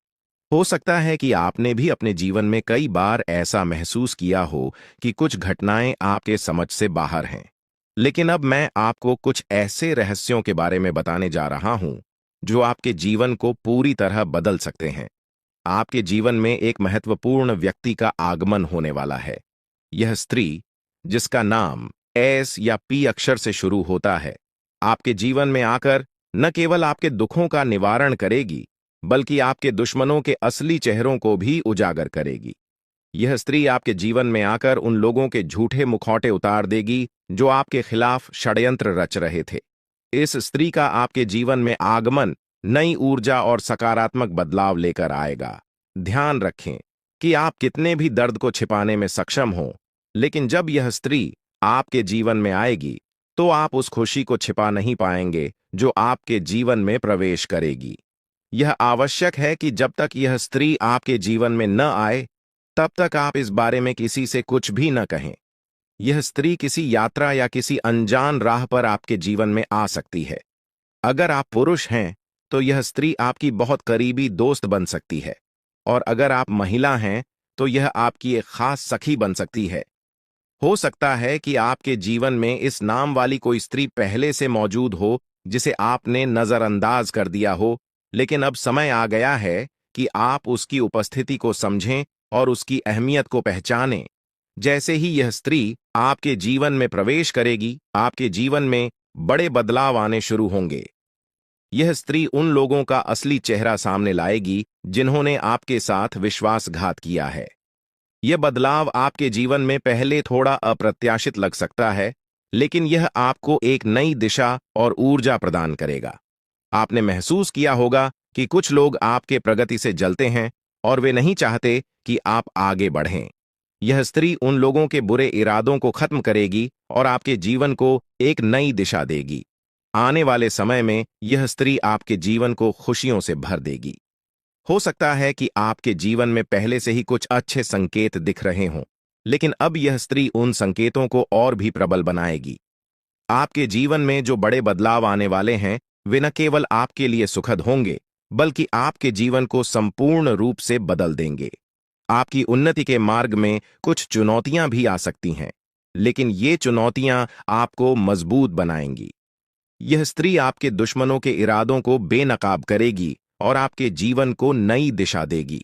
हो सकता है कि आपने भी अपने जीवन में कई बार ऐसा महसूस किया हो कि कुछ घटनाएं आपके समझ से बाहर हैं। लेकिन अब मैं आपको कुछ ऐसे रहस्यों के बारे में बताने जा रहा हूं जो आपके जीवन को पूरी तरह बदल सकते हैं। आपके जीवन में एक महत्वपूर्ण व्यक्ति का आगमन होने वाला है। यह स्त्री, जिसका नाम एस या पी अक्षर से शुरू होता है, आपके जीवन में आकर न केवल आपके दुखों का निवारण करेगी, बल्कि आपके दुश्मनों के असली चेहरों को भी उजागर करेगी। यह स्त्री आपके जीवन में आकर उन लोगों के झूठे मुखौटे उतार देगी जो आपके खिलाफ षड्यंत्र रच रहे थे। इस स्त्री का आपके जीवन में आगमन नई ऊर्जा और सकारात्मक बदलाव लेकर आएगा। ध्यान रखें कि आप कितने भी दर्द को छिपाने में सक्षम हो, लेकिन जब यह स्त्री आपके जीवन में आएगी, तो आप उस खुशी को छिपा नहीं पाएंगे जो आपके जीवन में प्रवेश करेगी। यह आवश्यक है कि जब तक यह स्त्री आपके जीवन में न आए, तब तक आप इस बारे में किसी से कुछ भी न कहें। यह स्त्री किसी यात्रा या किसी अनजान राह पर आपके जीवन में आ सकती है। अगर आप पुरुष हैं, तो यह स्त्री आपकी बहुत करीबी दोस्त बन सकती है, और अगर आप महिला हैं, तो यह आपकी एक खास सखी बन सकती है। हो सकता है कि आपके जीवन में इस नाम वाली कोई स्त्री पहले से मौजूद हो जिसे आपने नजरअंदाज कर दिया हो, लेकिन अब समय आ गया है कि आप उसकी उपस्थिति को समझें और उसकी अहमियत को पहचानें। जैसे ही यह स्त्री आपके जीवन में प्रवेश करेगी, आपके जीवन में बड़े बदलाव आने शुरू होंगे। यह स्त्री उन लोगों का असली चेहरा सामने लाएगी जिन्होंने आपके साथ विश्वासघात किया है। यह बदलाव आपके जीवन में पहले थोड़ा अप्रत्याशित लग सकता है, लेकिन यह आपको एक नई दिशा और ऊर्जा प्रदान करेगा। आपने महसूस किया होगा कि कुछ लोग आपके प्रगति से जलते हैं और वे नहीं चाहते कि आप आगे बढ़ें। यह स्त्री उन लोगों के बुरे इरादों को खत्म करेगी और आपके जीवन को एक नई दिशा देगी। आने वाले समय में यह स्त्री आपके जीवन को खुशियों से भर देगी। हो सकता है कि आपके जीवन में पहले से ही कुछ अच्छे संकेत दिख रहे हों, लेकिन अब यह स्त्री उन संकेतों को और भी प्रबल बनाएगी। आपके जीवन में जो बड़े बदलाव आने वाले हैं, वे न केवल आपके लिए सुखद होंगे, बल्कि आपके जीवन को संपूर्ण रूप से बदल देंगे। आपकी उन्नति के मार्ग में कुछ चुनौतियां भी आ सकती हैं, लेकिन ये चुनौतियां आपको मजबूत बनाएंगी। यह स्त्री आपके दुश्मनों के इरादों को बेनकाब करेगी और आपके जीवन को नई दिशा देगी।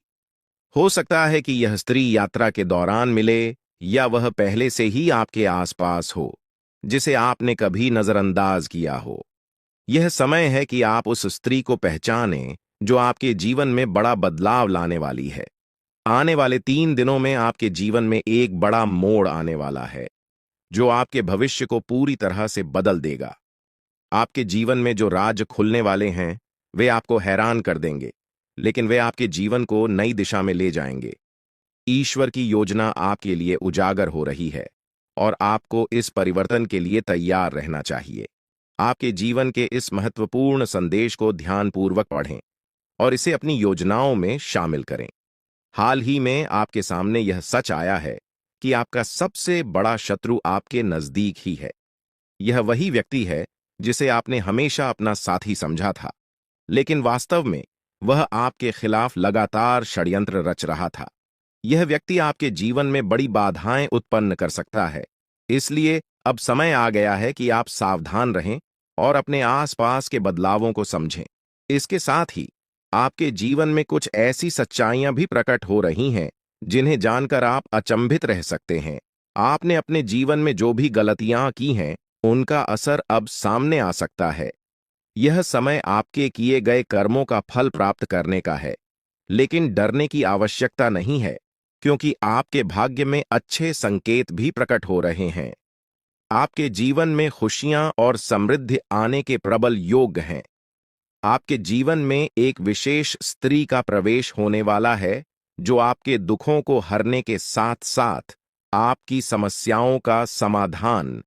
हो सकता है कि यह स्त्री यात्रा के दौरान मिले या वह पहले से ही आपके आसपास हो, जिसे आपने कभी नजरअंदाज किया हो। यह समय है कि आप उस स्त्री को पहचानें जो आपके जीवन में बड़ा बदलाव लाने वाली है। आने वाले 3 दिनों में आपके जीवन में एक बड़ा मोड़ आने वाला है, जो आपके भविष्य को पूरी तरह से बदल देगा। आपके जीवन में जो राज खुलने वाले हैं, वे आपको हैरान कर देंगे, लेकिन वे आपके जीवन को नई दिशा में ले जाएंगे। ईश्वर की योजना आपके लिए उजागर हो रही है और आपको इस परिवर्तन के लिए तैयार रहना चाहिए। आपके जीवन के इस महत्वपूर्ण संदेश को ध्यानपूर्वक पढ़ें और इसे अपनी योजनाओं में शामिल करें। हाल ही में आपके सामने यह सच आया है कि आपका सबसे बड़ा शत्रु आपके नजदीक ही है। यह वही व्यक्ति है जिसे आपने हमेशा अपना साथी समझा था, लेकिन वास्तव में वह आपके खिलाफ लगातार षड्यंत्र रच रहा था। यह व्यक्ति आपके जीवन में बड़ी बाधाएं उत्पन्न कर सकता है, इसलिए अब समय आ गया है कि आप सावधान रहें और अपने आसपास के बदलावों को समझें। इसके साथ ही आपके जीवन में कुछ ऐसी सच्चाइयां भी प्रकट हो रही हैं जिन्हें जानकर आप अचंभित रह सकते हैं। आपने अपने जीवन में जो भी गलतियां की हैं, उनका असर अब सामने आ सकता है। यह समय आपके किए गए कर्मों का फल प्राप्त करने का है, लेकिन डरने की आवश्यकता नहीं है, क्योंकि आपके भाग्य में अच्छे संकेत भी प्रकट हो रहे हैं। आपके जीवन में खुशियां और समृद्धि आने के प्रबल योग हैं। आपके जीवन में एक विशेष स्त्री का प्रवेश होने वाला है, जो आपके दुखों को हरने के साथ साथ आपकी समस्याओं का समाधान